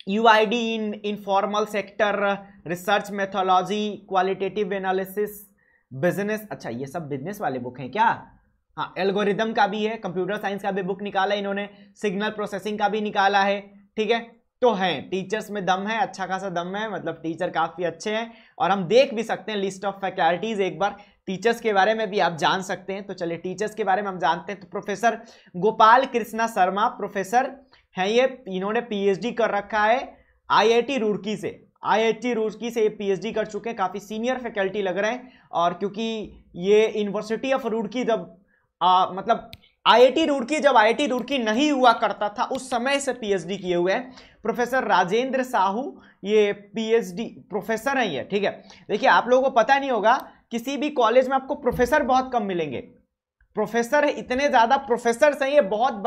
UID इन informal sector, research methodology, qualitative analysis, business. अच्छा, ये सब बिजनेस वाले बुक हैं क्या? हाँ, एल्गोरिदम का भी है, कंप्यूटर साइंस का भी बुक निकाला है इन्होंने, सिग्नल प्रोसेसिंग का भी निकाला है। ठीक है, तो है टीचर्स में दम है, अच्छा खासा दम है, मतलब टीचर काफी अच्छे हैं। और हम देख भी सकते हैं लिस्ट ऑफ फैकल्टीज, एक बार टीचर्स के बारे में भी आप जान सकते हैं। तो चलिए टीचर्स के बारे में हम जानते हैं। तो प्रोफेसर गोपाल कृष्णा शर्मा प्रोफेसर हैं ये, इन्होंने PhD कर रखा है IIT रुड़की से। IIT रुड़की से ये PhD कर चुके हैं, काफी सीनियर फैकल्टी लग रहे हैं। और क्योंकि ये यूनिवर्सिटी ऑफ रुड़की जब मतलब IIT रुड़की जब IIT रुड़की नहीं हुआ करता था उस समय से PhD किए हुए हैं प्रोफेसर राजेंद्र साहू, ये PhD प्रोफेसर हैं ये। ठीक है, देखिए आप लोगों को पता नहीं होगा, किसी भी कॉलेज में आपको प्रोफेसर बहुत कम मिलेंगे। प्रोफेसर इतने ज्यादा प्रोफेसर हैं, ये बहुत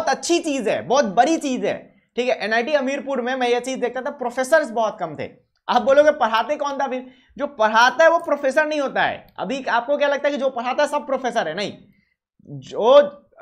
अच्छी चीज है, बहुत बड़ी चीज है। ठीक है, NIT हमीरपुर में मैं ये चीज देखता था, प्रोफेसर बहुत कम थे। आप बोलोगे पढ़ाते कौन था? फिर जो पढ़ाता है वो प्रोफेसर नहीं होता है। अभी आपको क्या लगता है कि जो पढ़ाता है सब प्रोफेसर है? नहीं, जो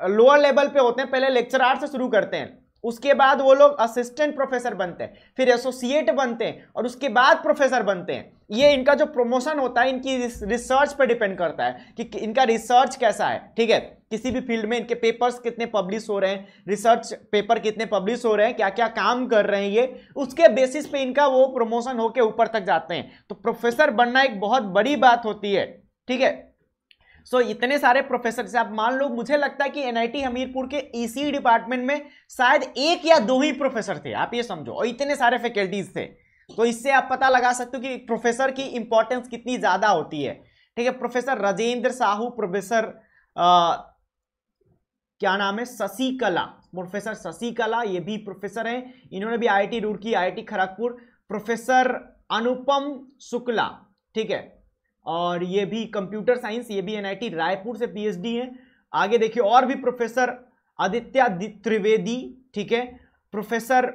लोअर लेवल पे होते हैं पहले लेक्चरार से शुरू करते हैं, उसके बाद वो लोग असिस्टेंट प्रोफेसर बनते हैं, फिर एसोसिएट बनते हैं और उसके बाद प्रोफेसर बनते हैं। ये इनका जो प्रमोशन होता है इनकी रिसर्च पे डिपेंड करता है कि इनका रिसर्च कैसा है। ठीक है, किसी भी फील्ड में इनके पेपर्स कितने पब्लिश हो रहे हैं, रिसर्च पेपर कितने पब्लिश हो रहे हैं, क्या क्या काम कर रहे हैं, ये उसके बेसिस पे इनका वो प्रमोशन होके ऊपर तक जाते हैं। तो प्रोफेसर बनना एक बहुत बड़ी बात होती है। ठीक है, सो इतने सारे प्रोफेसर से आप मान लो, मुझे लगता है कि NIT हमीरपुर के EC डिपार्टमेंट में शायद 1 या 2 ही प्रोफेसर थे, आप ये समझो, और इतने सारे फैकल्टीज थे। तो इससे आप पता लगा सकते हो कि प्रोफेसर की इंपॉर्टेंस कितनी ज्यादा होती है। ठीक है, प्रोफेसर राजेंद्र साहू, प्रोफेसर क्या नाम है, शशिकला, प्रोफेसर शशिकला, ये भी प्रोफेसर हैं, इन्होंने भी IIT Roorkee, IIT Kharagpur. Professor Anupam Shukla, ठीक है, और ये भी कंप्यूटर साइंस, ये भी NIT रायपुर से PhD है। आगे देखिए और भी प्रोफेसर आदित्य त्रिवेदी, ठीक है, प्रोफेसर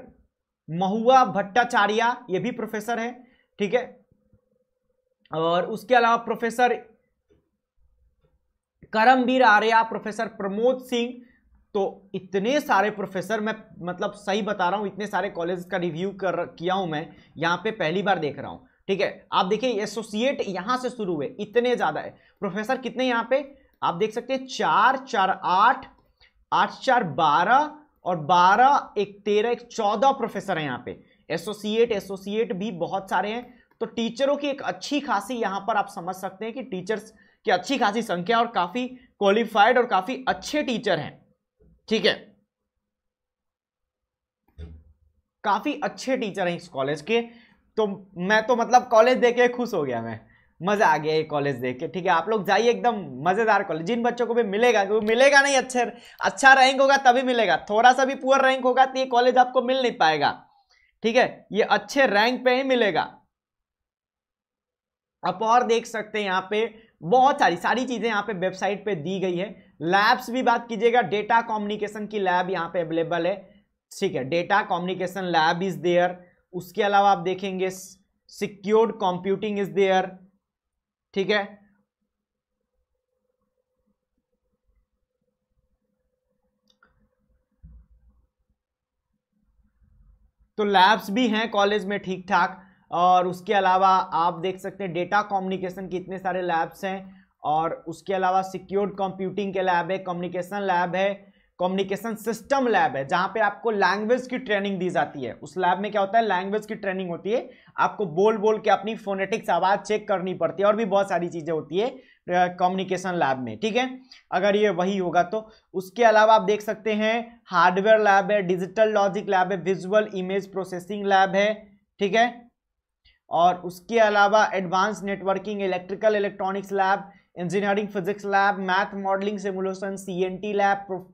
महुआ भट्टाचार्य, ये भी प्रोफेसर है। ठीक है, और उसके अलावा प्रोफेसर करमवीर आर्या, प्रोफेसर प्रमोद सिंह। तो इतने सारे प्रोफेसर, मैं मतलब सही बता रहा हूं, इतने सारे कॉलेज का रिव्यू किया हूं मैं, यहां पे पहली बार देख रहा हूं। ठीक है, आप देखिए एसोसिएट यहां से शुरू हुए, इतने ज्यादा है प्रोफेसर। कितने यहां पे आप देख सकते हैं, 4 4 8 8 4 12 और 12 1 13 1 14 प्रोफेसर हैं यहाँ पे। एसोसिएट भी बहुत सारे हैं। तो टीचरों की एक अच्छी खासी, यहां पर आप समझ सकते हैं कि टीचर्स की अच्छी खासी संख्या और काफी क्वालिफाइड और काफी अच्छे टीचर हैं। ठीक है, काफी अच्छे टीचर हैं इस कॉलेज के। तो मैं तो मतलब कॉलेज देख के खुश हो गया, मैं मजा आ गया ये कॉलेज देख के। ठीक है, आप लोग जाइए, एकदम मजेदार कॉलेज। जिन बच्चों को भी मिलेगा, क्योंकि मिलेगा नहीं, अच्छा रैंक होगा तभी मिलेगा, थोड़ा सा भी पुअर रैंक होगा तो ये कॉलेज आपको मिल नहीं पाएगा। ठीक है, ये अच्छे रैंक पे ही मिलेगा। आप और देख सकते हैं यहाँ पे बहुत सारी चीजें यहाँ पे वेबसाइट पे दी गई है। लैब्स भी बात कीजिएगा, डेटा कम्युनिकेशन की लैब यहाँ पे अवेलेबल है। ठीक है, data communication lab is there. उसके अलावा आप देखेंगे सिक्योर्ड कंप्यूटिंग इज देयर। ठीक है, तो लैब्स भी हैं कॉलेज में ठीक ठाक। और उसके अलावा आप देख सकते हैं डेटा कम्युनिकेशन के इतने सारे लैब्स हैं। और उसके अलावा सिक्योर्ड कंप्यूटिंग के लैब है, कम्युनिकेशन लैब है, कम्युनिकेशन सिस्टम लैब है, जहां पे आपको लैंग्वेज की ट्रेनिंग दी जाती है। उस लैब में क्या होता है, लैंग्वेज की ट्रेनिंग होती है, आपको बोल बोल के अपनी फोनेटिक्स आवाज चेक करनी पड़ती है, और भी बहुत सारी चीजें होती है कम्युनिकेशन लैब में। ठीक है, अगर ये वही होगा तो। उसके अलावा आप देख सकते हैं हार्डवेयर लैब है, डिजिटल लॉजिक लैब है, विजुअल इमेज प्रोसेसिंग लैब है। ठीक है, और उसके अलावा advance networking, electrical electronics lab, engineering physics lab, math modelling simulation, CNT lab,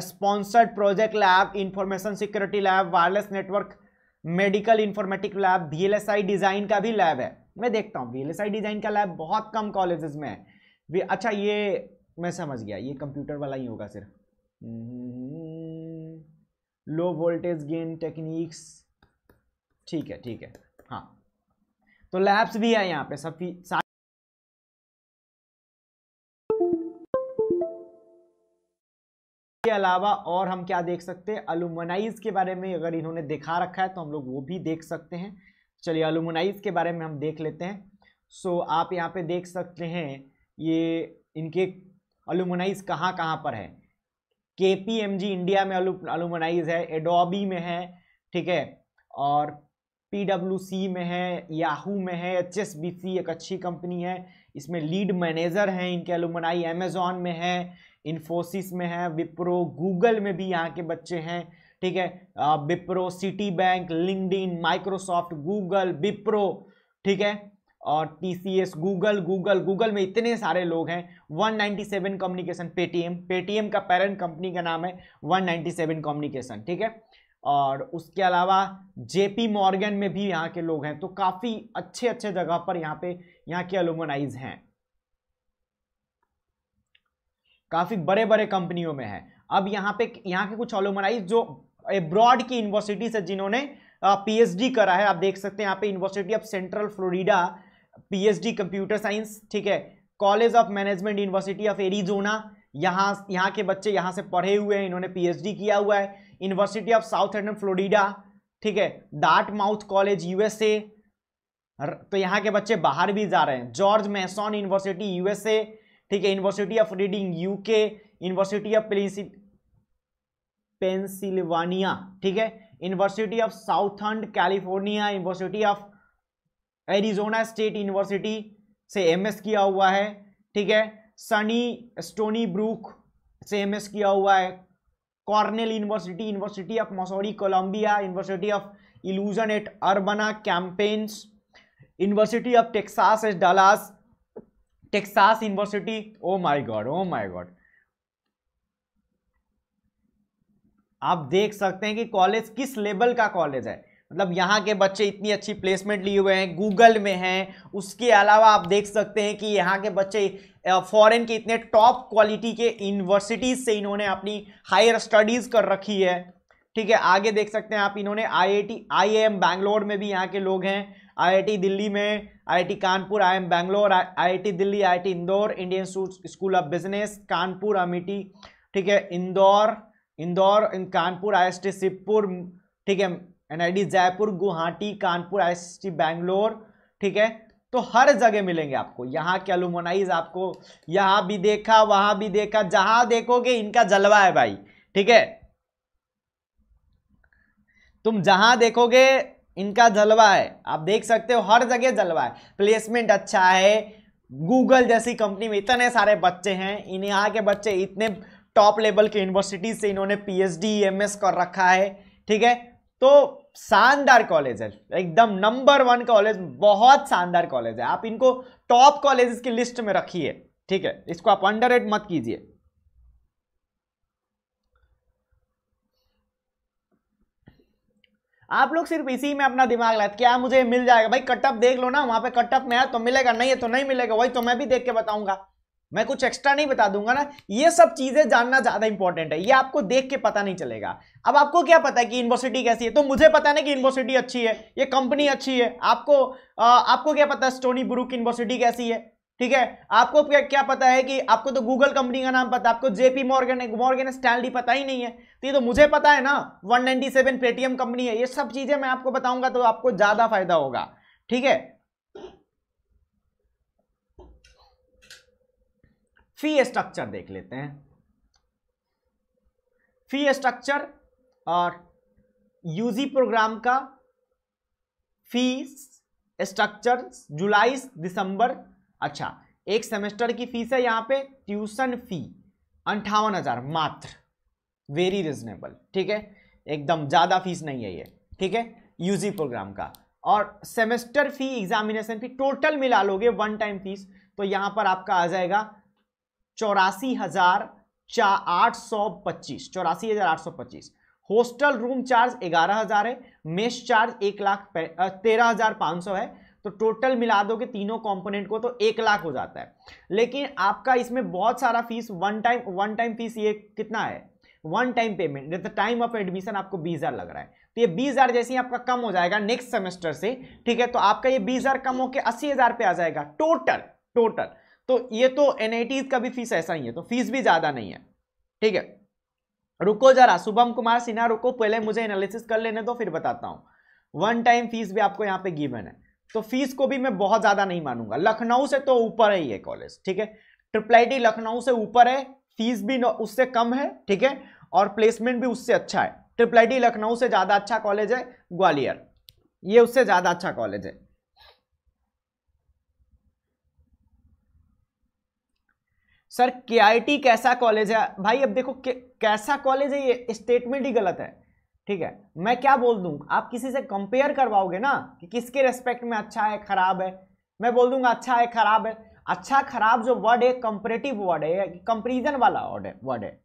sponsored project lab, information security lab, wireless network, medical informatic lab, VLSI design का भी lab है। मैं देखता हूँ वीएलएसआई डिजाइन का लैब बहुत कम कॉलेजेस में है। अच्छा ये मैं समझ गया, ये कंप्यूटर वाला ही होगा सिर्फ। लो वोल्टेज गेन टेक्निक्स, ठीक है ठीक है, हाँ तो लैब्स भी है यहाँ पे सब के अलावा। और हम क्या देख सकते हैं, अलुमनाइज के बारे में अगर इन्होंने दिखा रखा है तो हम लोग वो भी देख सकते हैं। चलिए अलुमनाइज के बारे में हम देख लेते हैं। सो आप यहाँ पे देख सकते हैं ये इनके अलुमनाइज कहाँ कहाँ पर है। KPMG इंडिया में अलुमनाइज है, एडोबी में है, ठीक है, और PwC में है, याहू में है, HSBC एक अच्छी कंपनी है, इसमें लीड मैनेजर हैं इनके अलुमनाई, अमेजॉन में है, इन्फोसिस में है, विप्रो, गूगल में भी यहाँ के बच्चे हैं, ठीक है, Wipro, city bank, LinkedIn, Microsoft, Google, Wipro, ठीक है, और TCS, गूगल में इतने सारे लोग हैं। 197 कम्युनिकेशन, पेटीएम का पेरेंट कंपनी का नाम है 197 कम्युनिकेशन, ठीक है, और उसके अलावा JP मॉर्गन में भी यहाँ के लोग हैं। तो काफी अच्छे अच्छे जगह पर यहाँ पे यहाँ के अलुमनाइज हैं, काफी बड़े बड़े कंपनियों में है। अब यहाँ के कुछ अलुमनाइज जो अब्रॉड की यूनिवर्सिटी से जिन्होंने PhD करा है, आप देख सकते हैं यहाँ पे university of central Florida PhD computer science, ठीक है, college of management university of Arizona, यहाँ के बच्चे यहाँ से पढ़े हुए हैं, इन्होंने PhD किया हुआ है। यूनिवर्सिटी ऑफ साउथर्न फ्लोरिडा, ठीक है, डार्टमाउथ कॉलेज USA, तो यहाँ के बच्चे बाहर भी जा रहे हैं। जॉर्ज मैसन यूनिवर्सिटी USA, ठीक है, university of reading UK, university of Pennsylvania, ठीक है, university of southern California, university of Arizona state university से MS किया हुआ है, ठीक है, स्टोनी ब्रूक से MS किया हुआ है। Cornell university, university of Mussoorie Colombia, university of illusion eight अर्बना campaigns, university of Texas eight Dallas, Texas university. Oh my God, आप देख सकते हैं कि कॉलेज किस लेवल का कॉलेज है। मतलब यहाँ के बच्चे इतनी अच्छी प्लेसमेंट लिए हुए हैं, गूगल में हैं। उसके अलावा आप देख सकते हैं कि यहाँ के बच्चे फॉरेन के इतने टॉप क्वालिटी के यूनिवर्सिटीज से इन्होंने अपनी हायर स्टडीज कर रखी है, ठीक है। आगे देख सकते हैं आप, इन्होंने IIM बैंगलोर में भी यहाँ के लोग हैं, IIT दिल्ली में, IIT Kanpur, IIM Bangalore, IIT Delhi, IIT Indore, Indian school of business Kanpur Amethi, ठीक है, इंदौर कानपुर, IST शिवपुर, ठीक है, NID जयपुर, गुवाहाटी, कानपुर, IST बैंगलोर, ठीक है। तो हर जगह मिलेंगे आपको यहाँ के अलुमनाइज। आपको यहाँ भी देखा, वहां भी देखा, जहां देखोगे इनका जलवा है भाई, ठीक है, तुम जहां देखोगे इनका जलवा है। आप देख सकते हो हर जगह जलवा है, प्लेसमेंट अच्छा है। गूगल जैसी कंपनी में इतने सारे बच्चे हैं, इन यहाँ के बच्चे इतने टॉप लेवल के यूनिवर्सिटी से इन्होंने PhD MS कर रखा है, ठीक है। तो शानदार कॉलेज है, एकदम नंबर 1 कॉलेज, बहुत शानदार कॉलेज है। आप इनको टॉप कॉलेजेस की लिस्ट में रखिए, ठीक है, इसको आप अंडररेट मत कीजिए। आप लोग सिर्फ इसी में अपना दिमाग लगाते, क्या मुझे मिल जाएगा भाई, कट ऑफ देख लो ना, वहां पे कट ऑफ में है तो मिलेगा, नहीं है तो नहीं मिलेगा। वही तो मैं भी देख के बताऊंगा, मैं कुछ एक्स्ट्रा नहीं बता दूंगा ना। ये सब चीजें जानना ज्यादा इंपॉर्टेंट है, ये आपको देख के पता नहीं चलेगा। अब आपको क्या पता है कि यूनिवर्सिटी कैसी है, तो मुझे पता नहीं कि यूनिवर्सिटी अच्छी है, ये कंपनी अच्छी है। आपको क्या पता है स्टोनी ब्रूक यूनिवर्सिटी कैसी है, ठीक है। आपको क्या पता है कि आपको तो गूगल कंपनी का नाम पता है, आपको JP मॉर्गन स्टैनली पता ही नहीं है, तो ये तो मुझे पता है ना। 197 पेटीएम कंपनी है। ये सब चीजें मैं आपको बताऊंगा तो आपको ज्यादा फायदा होगा, ठीक है। फी स्ट्रक्चर देख लेते हैं। फी स्ट्रक्चर और यूजी प्रोग्राम का फी स्ट्रक्चर जुलाई दिसंबर। अच्छा, एक सेमेस्टर की फीस है यहाँ पे, ट्यूशन फी 58,000 मात्र, वेरी रिजनेबल, ठीक है, एकदम ज्यादा फीस नहीं है ये, ठीक है, यूजी प्रोग्राम का। और सेमेस्टर फी, एग्जामिनेशन फी टोटल मिला लोगे वन टाइम फीस तो यहां पर आपका आ जाएगा 84,000 825, 84,825। हॉस्टल रूम चार्ज 11,000 है, मेस चार्ज 13,500 है। तो टोटल मिला दोगे तीनों कंपोनेंट को तो 1 लाख हो जाता है। लेकिन आपका इसमें बहुत सारा फीस वन टाइम फीस ये कितना है, one time payment at the time of admission आपको 20,000 लग रहा है। तो ये 20,000 जैसे ही आपका कम हो जाएगा नेक्स्ट सेमेस्टर से, ठीक है, तो आपका ये 20,000 कम होकर 80,000 पे आ जाएगा टोटल। तो ये तो एनआईटी का भी फीस ऐसा ही है, तो फीस भी ज्यादा नहीं है, ठीक है। रुको जरा शुभम कुमार सिन्हा, रुको पहले मुझे एनालिसिस कर लेने दो फिर बताता हूं। वन टाइम फीस भी आपको यहाँ पे गिवन है, तो फीस को भी मैं बहुत ज्यादा नहीं मानूंगा। लखनऊ से तो ऊपर है ये कॉलेज, ठीक है, ट्रिपल आईटी लखनऊ से ऊपर है, फीस भी उससे कम है, ठीक है, और प्लेसमेंट भी उससे अच्छा है। ट्रिपल आईटी लखनऊ से ज्यादा अच्छा कॉलेज है ग्वालियर, ये उससे ज्यादा अच्छा कॉलेज है। सर केआईटी कैसा कॉलेज है भाई? अब देखो कैसा कॉलेज है ये स्टेटमेंट ही गलत है, ठीक है। मैं क्या बोल दूं, आप किसी से कंपेयर करवाओगे ना कि किसके रेस्पेक्ट में अच्छा है खराब है, मैं बोल दूंगा अच्छा है खराब है। अच्छा खराब जो वर्ड है कंपेरेटिव वर्ड है, कंपेरिजन वाला वर्ड है।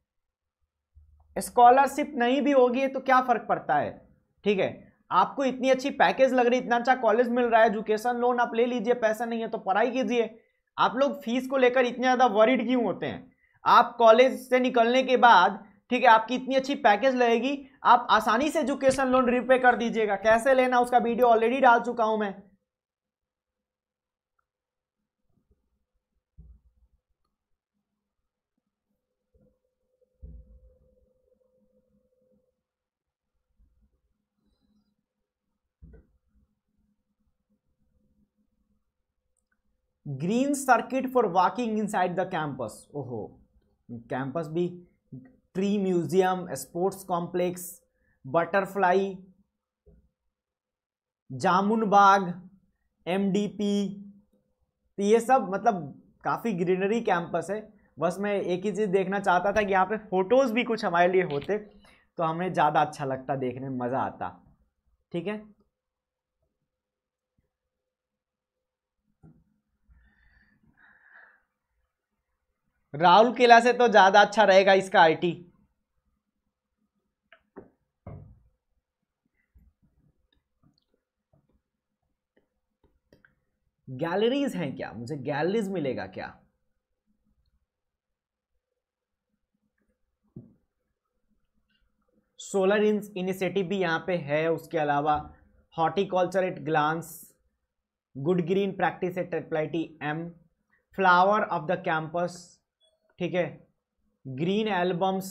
स्कॉलरशिप नहीं भी होगी तो क्या फर्क पड़ता है, ठीक है। आपको इतनी अच्छी पैकेज लग रही, इतना अच्छा कॉलेज मिल रहा है, एजुकेशन लोन आप ले लीजिए, पैसा नहीं है तो पढ़ाई कीजिए। आप लोग फीस को लेकर इतने ज्यादा वरीड क्यों होते हैं? आप कॉलेज से निकलने के बाद, ठीक है, आपकी इतनी अच्छी पैकेज लगेगी, आप आसानी से एजुकेशन लोन रिपे कर दीजिएगा। कैसे लेना उसका वीडियो ऑलरेडी डाल चुका हूं मैं। Green circuit for walking inside the campus, ओहो, कैंपस भी, tree museum, sports complex, butterfly, जामुन बाग, एमडीपी, तो ये सब मतलब काफी ग्रीनरी कैंपस है। बस मैं एक ही चीज देखना चाहता था कि यहाँ पे फोटोज भी कुछ हमारे लिए होते तो हमें ज्यादा अच्छा लगता, देखने में मजा आता, ठीक है। राहुल किला से तो ज्यादा अच्छा रहेगा इसका आईटी। गैलरीज हैं क्या? मुझे गैलरीज मिलेगा क्या? सोलर इनिशिएटिव भी यहाँ पे है। उसके अलावा horticulture at glance, good green practice at triple IT M, flower of the campus, ठीक है, ग्रीन एल्बम्स,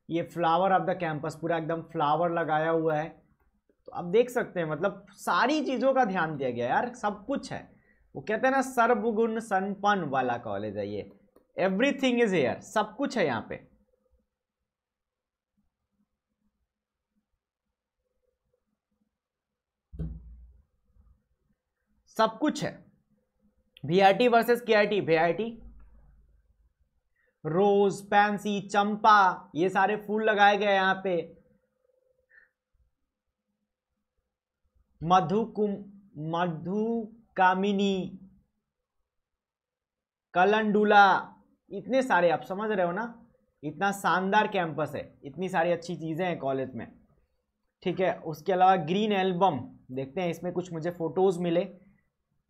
ये फ्लावर ऑफ द कैंपस पूरा एकदम फ्लावर लगाया हुआ है। तो आप देख सकते हैं मतलब सारी चीजों का ध्यान दिया गया यार, सब कुछ है। वो कहते हैं ना सर्वगुण संपन्न वाला कॉलेज है ये, एवरीथिंग इज हियर, सब कुछ है यहाँ पे। सब कुछ है। वीआईटी वर्सेस केआईटी, वीआईटी रोज, पैंसी, चंपा, ये सारे फूल लगाए गए यहाँ पे। मधु कामिनी, कलंडुला, इतने सारे, आप समझ रहे हो ना, इतना शानदार कैंपस है, इतनी सारी अच्छी चीजें हैं कॉलेज में, ठीक है। उसके अलावा ग्रीन एल्बम, देखते हैं इसमें कुछ मुझे फोटोज मिले।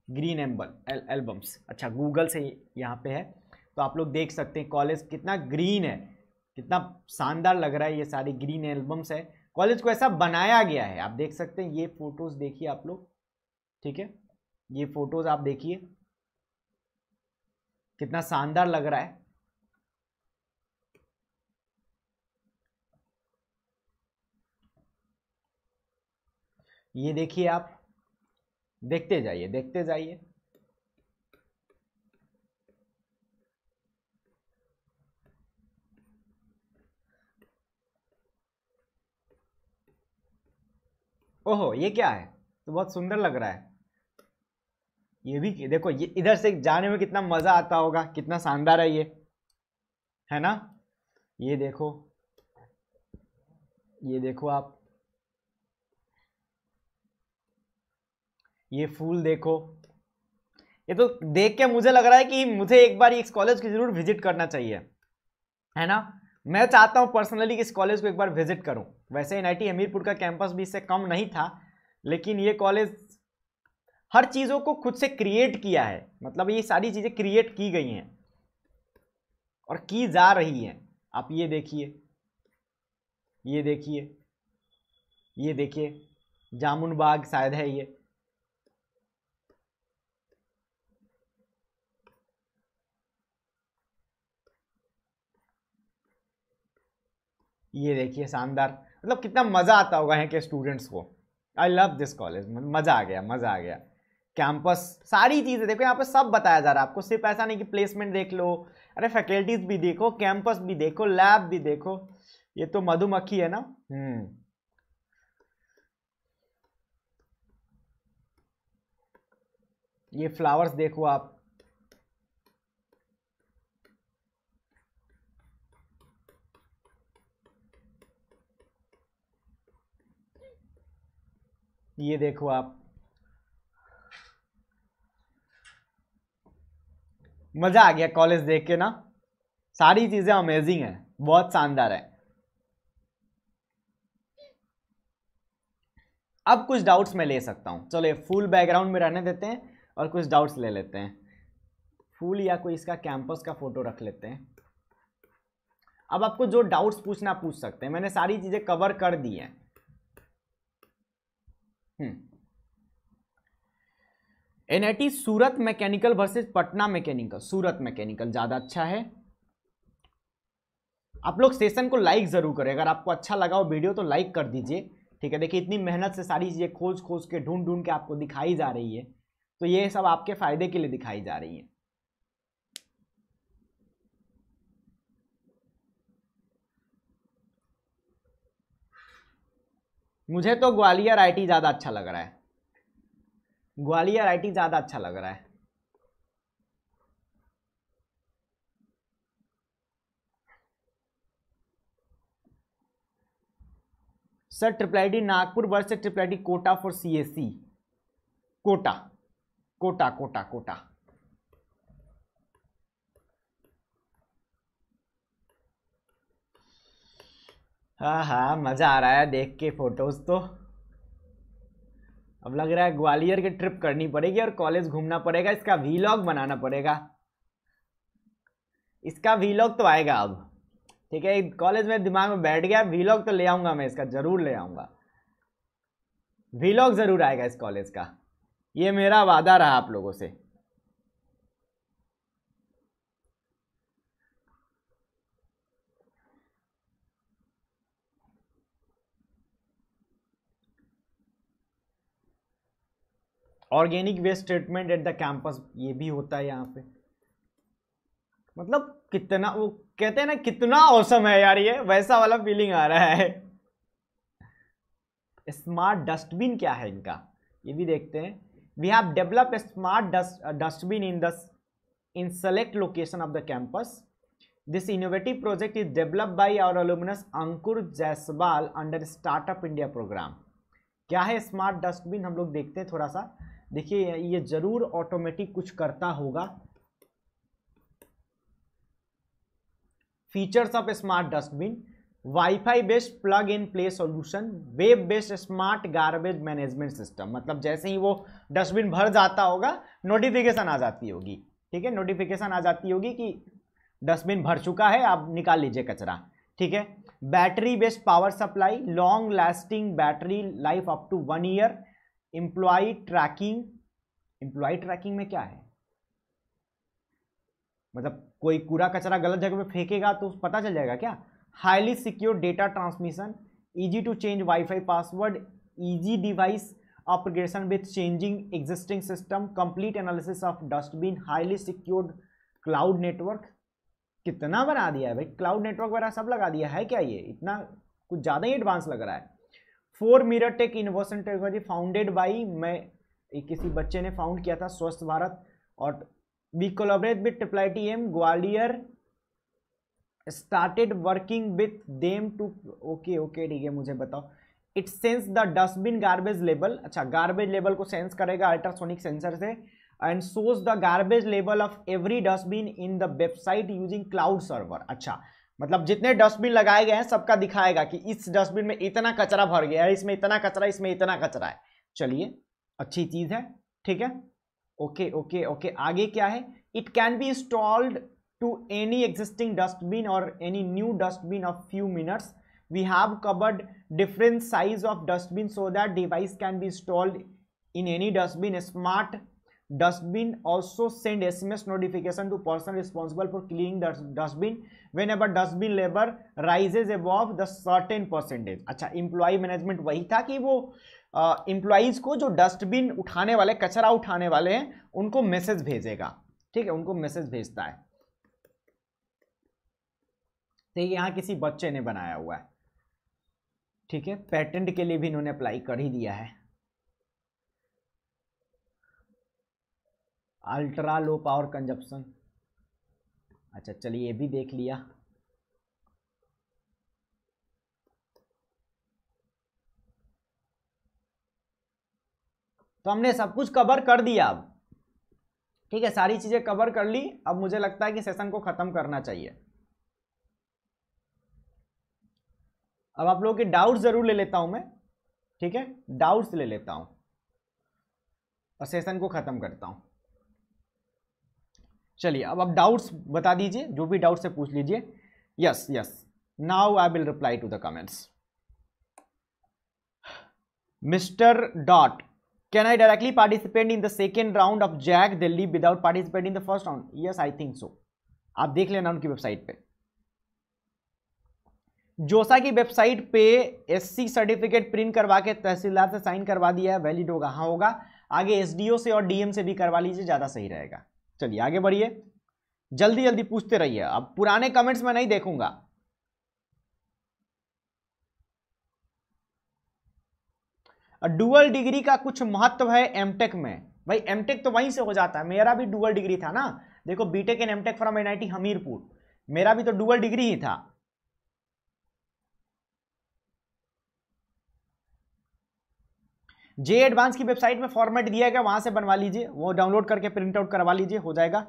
ग्रीन एल्बम्स, अच्छा गूगल से यहाँ पे है, तो आप लोग देख सकते हैं कॉलेज कितना ग्रीन है, कितना शानदार लग रहा है। ये सारी ग्रीन एल्बम्स है, कॉलेज को ऐसा बनाया गया है। आप देख सकते हैं, ये फोटोज देखिए आप लोग, ठीक है, ये फोटोज आप देखिए कितना शानदार लग रहा है। ये देखिए आप, देखते जाइए देखते जाइए। ओहो, ये क्या है? तो बहुत सुंदर लग रहा है। ये भी देखो, ये इधर से जाने में कितना मजा आता होगा, कितना शानदार है ये, है ना। ये देखो, ये देखो आप, ये फूल देखो, ये तो देख के मुझे लग रहा है कि मुझे एक बार इस कॉलेज की जरूर विजिट करना चाहिए, है ना। मैं चाहता हूं पर्सनली कि इस कॉलेज को एक बार विजिट करूं। वैसे एनआईटी हमीरपुर का कैंपस भी इससे कम नहीं था, लेकिन ये कॉलेज हर चीजों को खुद से क्रिएट किया है, मतलब ये सारी चीजें क्रिएट की गई हैं और की जा रही हैं। आप ये देखिए, ये देखिए, ये देखिए, जामुन बाग शायद है ये देखिए, शानदार। मतलब कितना मजा आता होगा यहाँ के स्टूडेंट्स को। आई लव दिस कॉलेज, मजा आ गया, मजा आ गया। कैंपस, सारी चीजें देखो, यहाँ पे सब बताया जा रहा है आपको। सिर्फ ऐसा नहीं कि प्लेसमेंट देख लो, अरे फैकल्टीज भी देखो, कैंपस भी देखो, लैब भी देखो। ये तो मधुमक्खी है ना। ये फ्लावर्स देखो आप, ये देखो आप, मजा आ गया कॉलेज देख के ना। सारी चीजें अमेजिंग है, बहुत शानदार है। अब कुछ डाउट्स मैं ले सकता हूं, चलो फुल बैकग्राउंड में रहने देते हैं और कुछ डाउट्स ले लेते हैं। फुल या कोई इसका कैंपस का फोटो रख लेते हैं। अब आपको जो डाउट्स पूछना पूछ सकते हैं, मैंने सारी चीजें कवर कर दी हैं। एनआईटी सूरत मैकेनिकल वर्सेस पटना मैकेनिकल, सूरत मैकेनिकल ज्यादा अच्छा है। आप लोग सेशन को लाइक जरूर करें, अगर आपको अच्छा लगा वो वीडियो तो लाइक कर दीजिए, ठीक है। देखिए इतनी मेहनत से सारी चीजें खोज खोज के ढूंढ ढूंढ के आपको दिखाई जा रही है, तो ये सब आपके फायदे के लिए दिखाई जा रही है। मुझे तो ग्वालियर आईटी ज्यादा अच्छा लग रहा है, ग्वालियर आईटी ज्यादा अच्छा लग रहा है। Sir triple IT Nagpur versus triple IT Kota for CSC. Kota, Kota, Kota, Kota. हाँ हाँ, मजा आ रहा है देख के फोटोज तो। अब लग रहा है ग्वालियर की ट्रिप करनी पड़ेगी और कॉलेज घूमना पड़ेगा, इसका वीलॉग बनाना पड़ेगा। इसका वीलॉग तो आएगा अब, ठीक है। कॉलेज में दिमाग में बैठ गया, वीलॉग तो ले आऊंगा मैं इसका, जरूर ले आऊंगा। वीलॉग जरूर आएगा इस कॉलेज का, ये मेरा वादा रहा आप लोगों से। Organic waste treatment at the campus, ये भी होता है यहाँ पे। मतलब कितना, वो कहते हैं ना कितना औसम है यार, ये वैसा वाला फीलिंग आ रहा है। स्मार्ट डस्टबिन क्या है इनका, ये भी देखते हैं। We have developed smart dustbin in select location of the campus. This innovative project is developed by our alumnus Ankur Jaiswal under startup India programme. क्या है स्मार्ट डस्टबिन, हम लोग देखते हैं थोड़ा सा। देखिए ये जरूर ऑटोमेटिक कुछ करता होगा। Features of smart dustbin, wifi based plug in play solution, web based smart garbage management system. मतलब जैसे ही वो डस्टबिन भर जाता होगा नोटिफिकेशन आ जाती होगी, ठीक है। नोटिफिकेशन आ जाती होगी कि डस्टबिन भर चुका है, आप निकाल लीजिए कचरा, ठीक है। Battery based power supply, long lasting battery life up to 1 year. Employ tracking, employ tracking में क्या है, मतलब कोई कूड़ा कचरा गलत जगह पे फेंकेगा तो पता चल जाएगा क्या। Highly secure data transmission, easy to change wifi password, easy device upgradation with changing existing system, complete analysis of dustbin, highly secured cloud network. कितना बना दिया है भाई, क्लाउड नेटवर्क वगैरह सब लगा दिया है क्या, ये इतना कुछ ज़्यादा ही एडवांस लग रहा है। 4 mirror tech innovation technology founded by, मैं किसी बच्चे ने फाउंड किया था, स्वस्थ भारत। और we collaborate with triple IT M Gwalior, started working with them too, okay okay ठीक है, मुझे बताओ। It sense the dustbin garbage level, अच्छा गार्बेज लेवल को सेंस करेगा अल्ट्रासोनिक सेंसर से। And shows the garbage level of every dustbin in the website using cloud server। अच्छा, मतलब जितने डस्टबिन लगाए गए हैं सबका दिखाएगा कि इस डस्टबिन में इतना कचरा भर गया है, इसमें इतना कचरा, इसमें इतना कचरा है। चलिए, अच्छी चीज है, ठीक है। ओके ओके ओके, आगे क्या है? It can be installed to any existing dustbin और any new dustbin of few minutes. We have covered different size of dustbin so that device can be installed in any dustbin। Smart dustbin also send SMS notification to person responsible for cleaning the dustbin whenever dustbin level rises above the certain percentage। अच्छा, employ management वही था कि वो employees को जो dustbin उठाने वाले, कचरा उठाने वाले हैं, उनको मैसेज भेजेगा, ठीक है, उनको मैसेज भेजता है। तो यहाँ किसी बच्चे ने बनाया हुआ है, ठीक है, पेटेंट के लिए भी इन्होंने अप्लाई कर ही दिया है। अल्ट्रा लो पावर कंजप्शन, अच्छा चलिए ये भी देख लिया। तो हमने सब कुछ कवर कर दिया अब, ठीक है, सारी चीजें कवर कर ली। अब मुझे लगता है कि सेशन को खत्म करना चाहिए। अब आप लोगों के डाउट्स जरूर ले लेता हूं मैं, ठीक है, डाउट्स ले लेता हूं और सेशन को खत्म करता हूं। चलिए, अब आप डाउट्स बता दीजिए, जो भी डाउट्स है पूछ लीजिए। Yes yes, now I will reply to the comments. Mister dot, can I directly participate in the second round of JAC Delhi without participate in the first round? Yes, I think so. आप देख लेना उनकी website पे, जोसा की website पे SC certificate print करवा के तहसीलदार से साइन करवा दिया है, वैलिड होगा। हाँ होगा। आगे एसडीओ से और डीएम से भी करवा लीजिए, ज्यादा सही रहेगा। चलिए आगे बढ़िए, जल्दी जल्दी पूछते रहिए। अब पुराने कमेंट्स में नहीं देखूंगा। डुअल डिग्री का कुछ महत्व है एमटेक में? भाई एमटेक तो वहीं से हो जाता है, मेरा भी डुअल डिग्री था ना। देखो, BTech in MTech from NIT Hamirpur, मेरा भी तो डुअल डिग्री ही था। जे एडवांस की वेबसाइट में फॉर्मेट दिया गया, वहां से बनवा लीजिए, वो डाउनलोड करके प्रिंट आउट करवा लीजिए, हो जाएगा।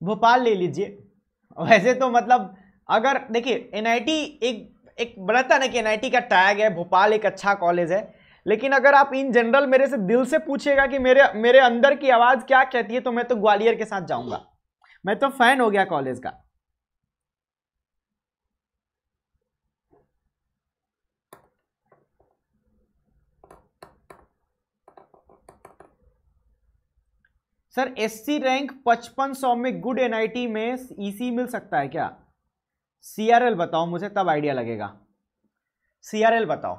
भोपाल ले लीजिए। वैसे तो मतलब अगर देखिए एनआईटी एक एक बढ़ता ना कि एनआईटी का टैग है, भोपाल एक अच्छा कॉलेज है, लेकिन अगर आप इन जनरल मेरे से दिल से पूछेगा कि मेरे मेरे अंदर की आवाज क्या कहती है, तो मैं तो ग्वालियर के साथ जाऊंगा। मैं तो फैन हो गया कॉलेज का। सर एससी रैंक 5500 में गुड एनआईटी में ईसी मिल सकता है क्या? सीआरएल बताओ मुझे, तब आइडिया लगेगा। सीआरएल बताओ।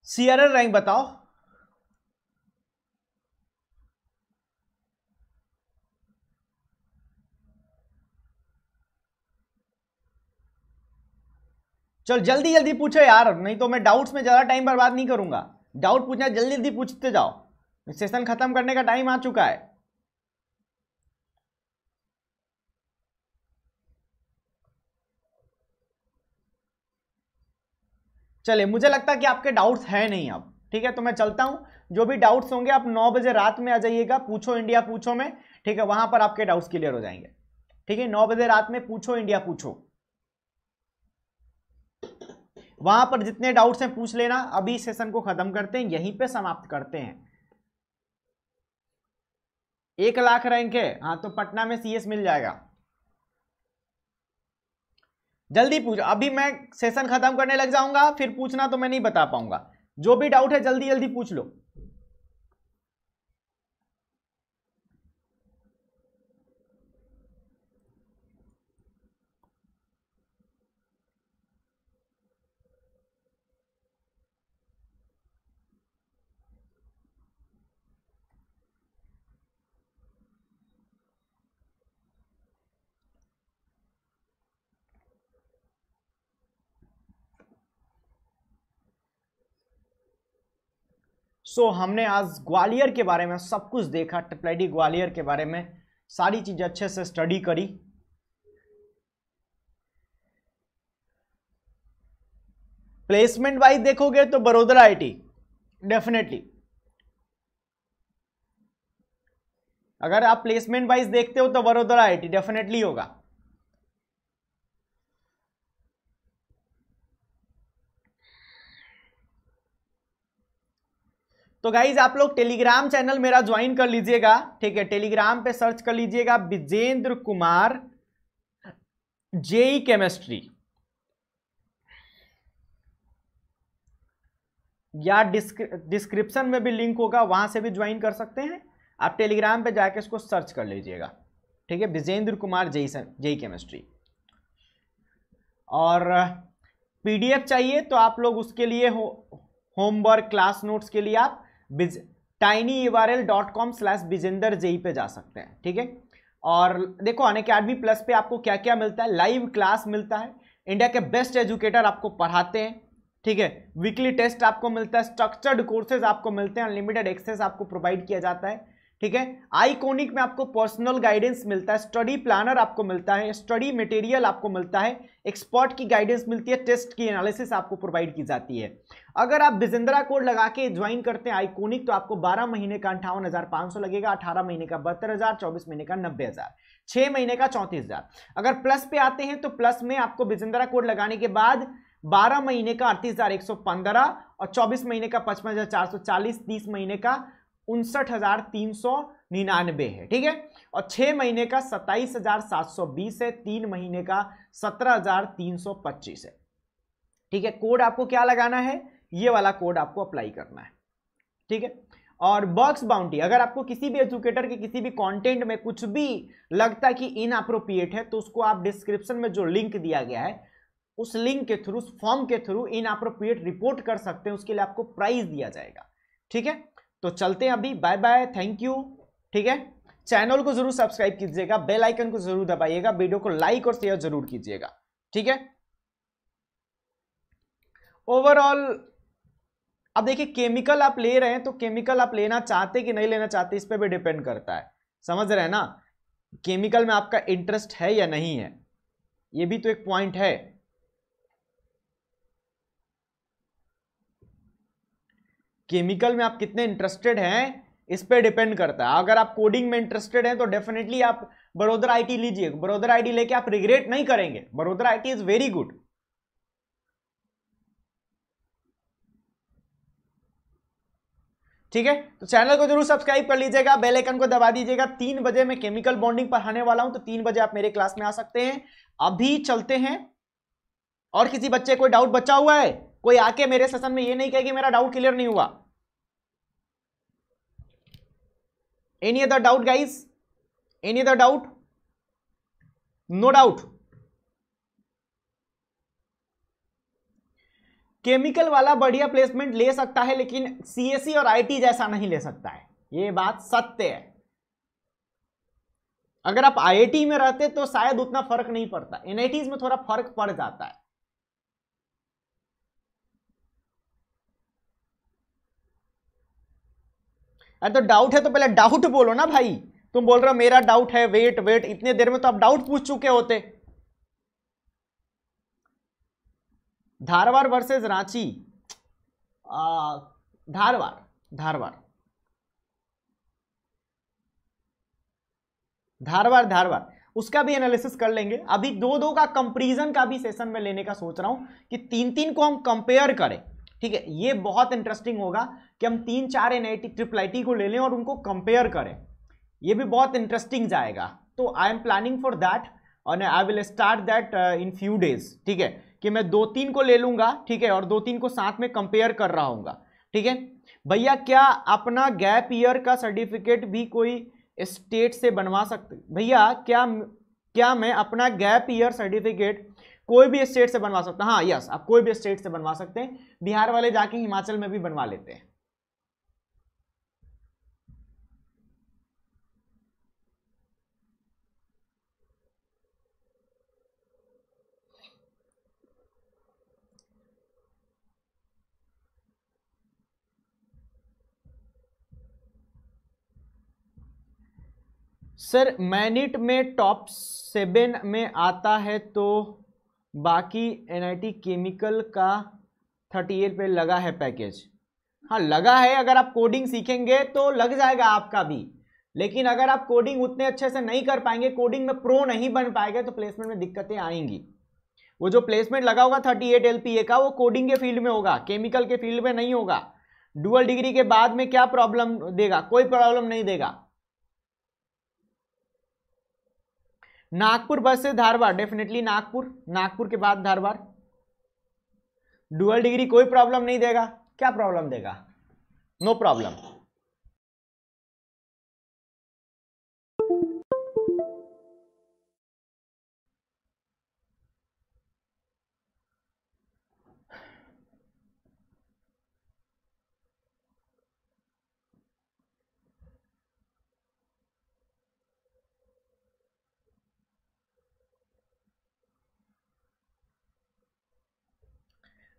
सीआरएल रैंक बताओ। चल जल्दी जल्दी पूछो यार, नहीं तो मैं डाउट्स में ज्यादा टाइम बर्बाद नहीं करूंगा। डाउट पूछना, जल्दी जल्दी पूछते जाओ, सेशन खत्म करने का टाइम आ चुका है। चले, मुझे लगता है कि आपके डाउट्स हैं नहीं अब, ठीक है, तो मैं चलता हूं। जो भी डाउट्स होंगे आप 9 बजे रात में आ जाइएगा, पूछो इंडिया पूछो में, ठीक है, वहां पर आपके डाउट्स क्लियर हो जाएंगे। ठीक है, 9 बजे रात में पूछो इंडिया पूछो, वहां पर जितने डाउट्स हैं पूछ लेना। अभी सेशन को खत्म करते हैं, यहीं पे समाप्त करते हैं। 1 लाख रैंक है, हाँ तो पटना में सीएस मिल जाएगा। जल्दी पूछो, अभी मैं सेशन खत्म करने लग जाऊंगा, फिर पूछना तो मैं नहीं बता पाऊंगा। जो भी डाउट है जल्दी जल्दी पूछ लो। सो हमने आज ग्वालियर के बारे में सब कुछ देखा, ट्रिपल आईटी ग्वालियर के बारे में सारी चीजें अच्छे से स्टडी करी। प्लेसमेंट वाइज देखोगे तो बड़ोदरा आईटी डेफिनेटली, अगर आप प्लेसमेंट वाइज देखते हो तो बड़ोदरा आईटी डेफिनेटली होगा। तो गाइज आप लोग टेलीग्राम चैनल मेरा ज्वाइन कर लीजिएगा, ठीक है। टेलीग्राम पे सर्च कर लीजिएगा विजेंद्र कुमार जेई केमिस्ट्री, या डिस्क्रिप्शन में भी लिंक होगा, वहां से भी ज्वाइन कर सकते हैं। आप टेलीग्राम पे जाके इसको सर्च कर लीजिएगा, ठीक है, विजेंद्र कुमार जेई केमिस्ट्री। और पीडीएफ चाहिए तो आप लोग उसके लिए होमवर्क क्लास नोट्स के लिए आप tinyurl.com/vijenderjei पे जा सकते हैं, ठीक है। और देखो अनअकैडमी प्लस पे आपको क्या क्या मिलता है, लाइव क्लास मिलता है, इंडिया के बेस्ट एजुकेटर आपको पढ़ाते हैं, ठीक है। वीकली टेस्ट आपको मिलता है, स्ट्रक्चर्ड कोर्सेज आपको मिलते हैं, अनलिमिटेड एक्सेस आपको प्रोवाइड किया जाता है, ठीक है। आईकॉनिक में आपको पर्सनल गाइडेंस मिलता है, स्टडी प्लानर आपको मिलता है, स्टडी मटेरियल आपको मिलता है, एक्सपर्ट की गाइडेंस मिलती है, टेस्ट की एनालिसिस आपको प्रोवाइड की जाती है। अगर आप विजेंद्रा कोड लगा के ज्वाइन करते हैं आईकॉनिक तो आपको 12 महीने का 58,500 लगेगा, 18 महीने का 72,000, 24 महीने का 90,000, 6 महीने का 34,000। अगर प्लस पे आते हैं तो प्लस में आपको विजेंद्रा कोड लगाने के बाद 12 महीने का 38,115 और 24 महीने का 55,440, 30 महीने का 59,399 है, ठीक है। और 6 महीने का 27,720 है, 3 महीने का 17,325 है, ठीक है। कोड आपको क्या लगाना है, ये वाला कोड आपको अप्लाई करना है, ठीक है। और बॉक्स बाउंटी, अगर आपको किसी भी एजुकेटर के किसी भी कंटेंट में कुछ भी लगता है कि इनअप्रोप्रिएट है तो उसको आप डिस्क्रिप्शन में जो लिंक दिया गया है उस लिंक के थ्रू, उस फॉर्म के थ्रू इनअप्रोप्रिएट रिपोर्ट कर सकते हैं, उसके लिए आपको प्राइज दिया जाएगा, ठीक है। तो चलते हैं अभी, बाय बाय, थैंक यू, ठीक है। चैनल को जरूर सब्सक्राइब कीजिएगा, बेल आइकन को जरूर दबाइएगा, वीडियो को लाइक और शेयर जरूर कीजिएगा, ठीक है। ओवरऑल अब देखिए केमिकल आप ले रहे हैं तो केमिकल आप लेना चाहते कि नहीं लेना चाहते इस पे भी डिपेंड करता है, समझ रहे हैं ना। केमिकल में आपका इंटरेस्ट है या नहीं है, ये भी तो एक पॉइंट है। केमिकल में आप कितने इंटरेस्टेड हैं इस पे डिपेंड करता है। अगर आप कोडिंग में इंटरेस्टेड हैं तो डेफिनेटली आप बड़ोदरा आईटी लीजिए, बड़ोदरा आईटी लेके आप रिग्रेट नहीं करेंगे, Vadodara IT is very good, ठीक है। तो चैनल को जरूर सब्सक्राइब कर लीजिएगा, बेल आइकन को दबा दीजिएगा। 3 बजे मैं केमिकल बॉन्डिंग पढ़ाने वाला हूं, तो 3 बजे आप मेरे क्लास में आ सकते हैं। अभी चलते हैं, और किसी बच्चे कोई डाउट बचा हुआ है, कोई आके मेरे सेशन में ये नहीं कहे कि मेरा डाउट क्लियर नहीं हुआ। Any other doubt guys, any other doubt? No doubt. Chemical वाला बढ़िया प्लेसमेंट ले सकता है लेकिन सीएसई और आईटी जैसा नहीं ले सकता है, ये बात सत्य है। अगर आप आईआईटी में रहते तो शायद उतना फर्क नहीं पड़ता, एनआईटीज में थोड़ा फर्क पड़ जाता है। अरे तो डाउट है तो पहले डाउट बोलो ना भाई, तुम बोल रहे हो मेरा डाउट है, वेट वेट, इतने देर में तो आप डाउट पूछ चुके होते। धारवाड़ वर्सेस रांची, धारवाड़, धारवाड़, धारवाड़, धारवाड़, उसका भी एनालिसिस कर लेंगे। अभी 2-2 का कंपैरिजन का भी सेशन में लेने का सोच रहा हूं कि 3-3 को हम कंपेयर करें, ठीक है। ये बहुत इंटरेस्टिंग होगा कि हम 3-4 एनआईटी ट्रिपल आईटी को ले लें और उनको कंपेयर करें, ये भी बहुत इंटरेस्टिंग जाएगा। तो I am planning for that और I will start that in few days, ठीक है, कि मैं 2-3 को ले लूंगा, ठीक है, और 2-3 को साथ में कंपेयर कर रहा हूँ, ठीक है। भैया क्या अपना गैप ईयर का सर्टिफिकेट भी कोई स्टेट से बनवा सकते? भैया क्या मैं अपना गैप ईयर सर्टिफिकेट कोई भी स्टेट से बनवा सकता? हाँ यस, आप कोई भी स्टेट से बनवा सकते हैं, बिहार वाले जाके हिमाचल में भी बनवा लेते हैं। सर मैनिट में टॉप 7 में आता है तो बाकी एनआईटी केमिकल का 38 पे लगा है पैकेज। हाँ लगा है, अगर आप कोडिंग सीखेंगे तो लग जाएगा आपका भी, लेकिन अगर आप कोडिंग उतने अच्छे से नहीं कर पाएंगे, कोडिंग में प्रो नहीं बन पाएंगे तो प्लेसमेंट में दिक्कतें आएंगी। वो जो प्लेसमेंट लगा होगा 38 LPA का, वो कोडिंग के फील्ड में होगा, केमिकल के फील्ड में नहीं होगा। डुअल डिग्री के बाद में क्या प्रॉब्लम देगा? कोई प्रॉब्लम नहीं देगा। नागपुर बस से धारवाड़, डेफिनेटली नागपुर, नागपुर के बाद धारवाड़। डुअल डिग्री कोई प्रॉब्लम नहीं देगा। क्या प्रॉब्लम देगा? No problem.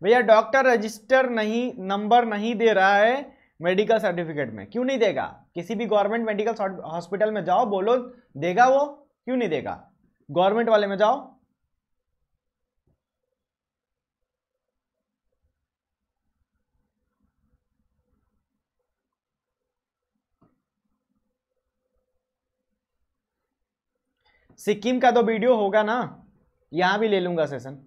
भैया डॉक्टर रजिस्टर नहीं, नंबर नहीं दे रहा है मेडिकल सर्टिफिकेट में। क्यों नहीं देगा? किसी भी गवर्नमेंट मेडिकल हॉस्पिटल में जाओ, बोलो, देगा वो? क्यों नहीं देगा? गवर्नमेंट वाले में जाओ। सिक्किम का तो वीडियो होगा ना, यहां भी ले लूंगा सेशन।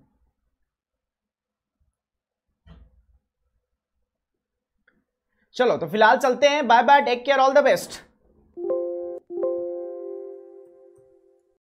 चलो तो फिलहाल चलते हैं, bye bye, take care, all the best.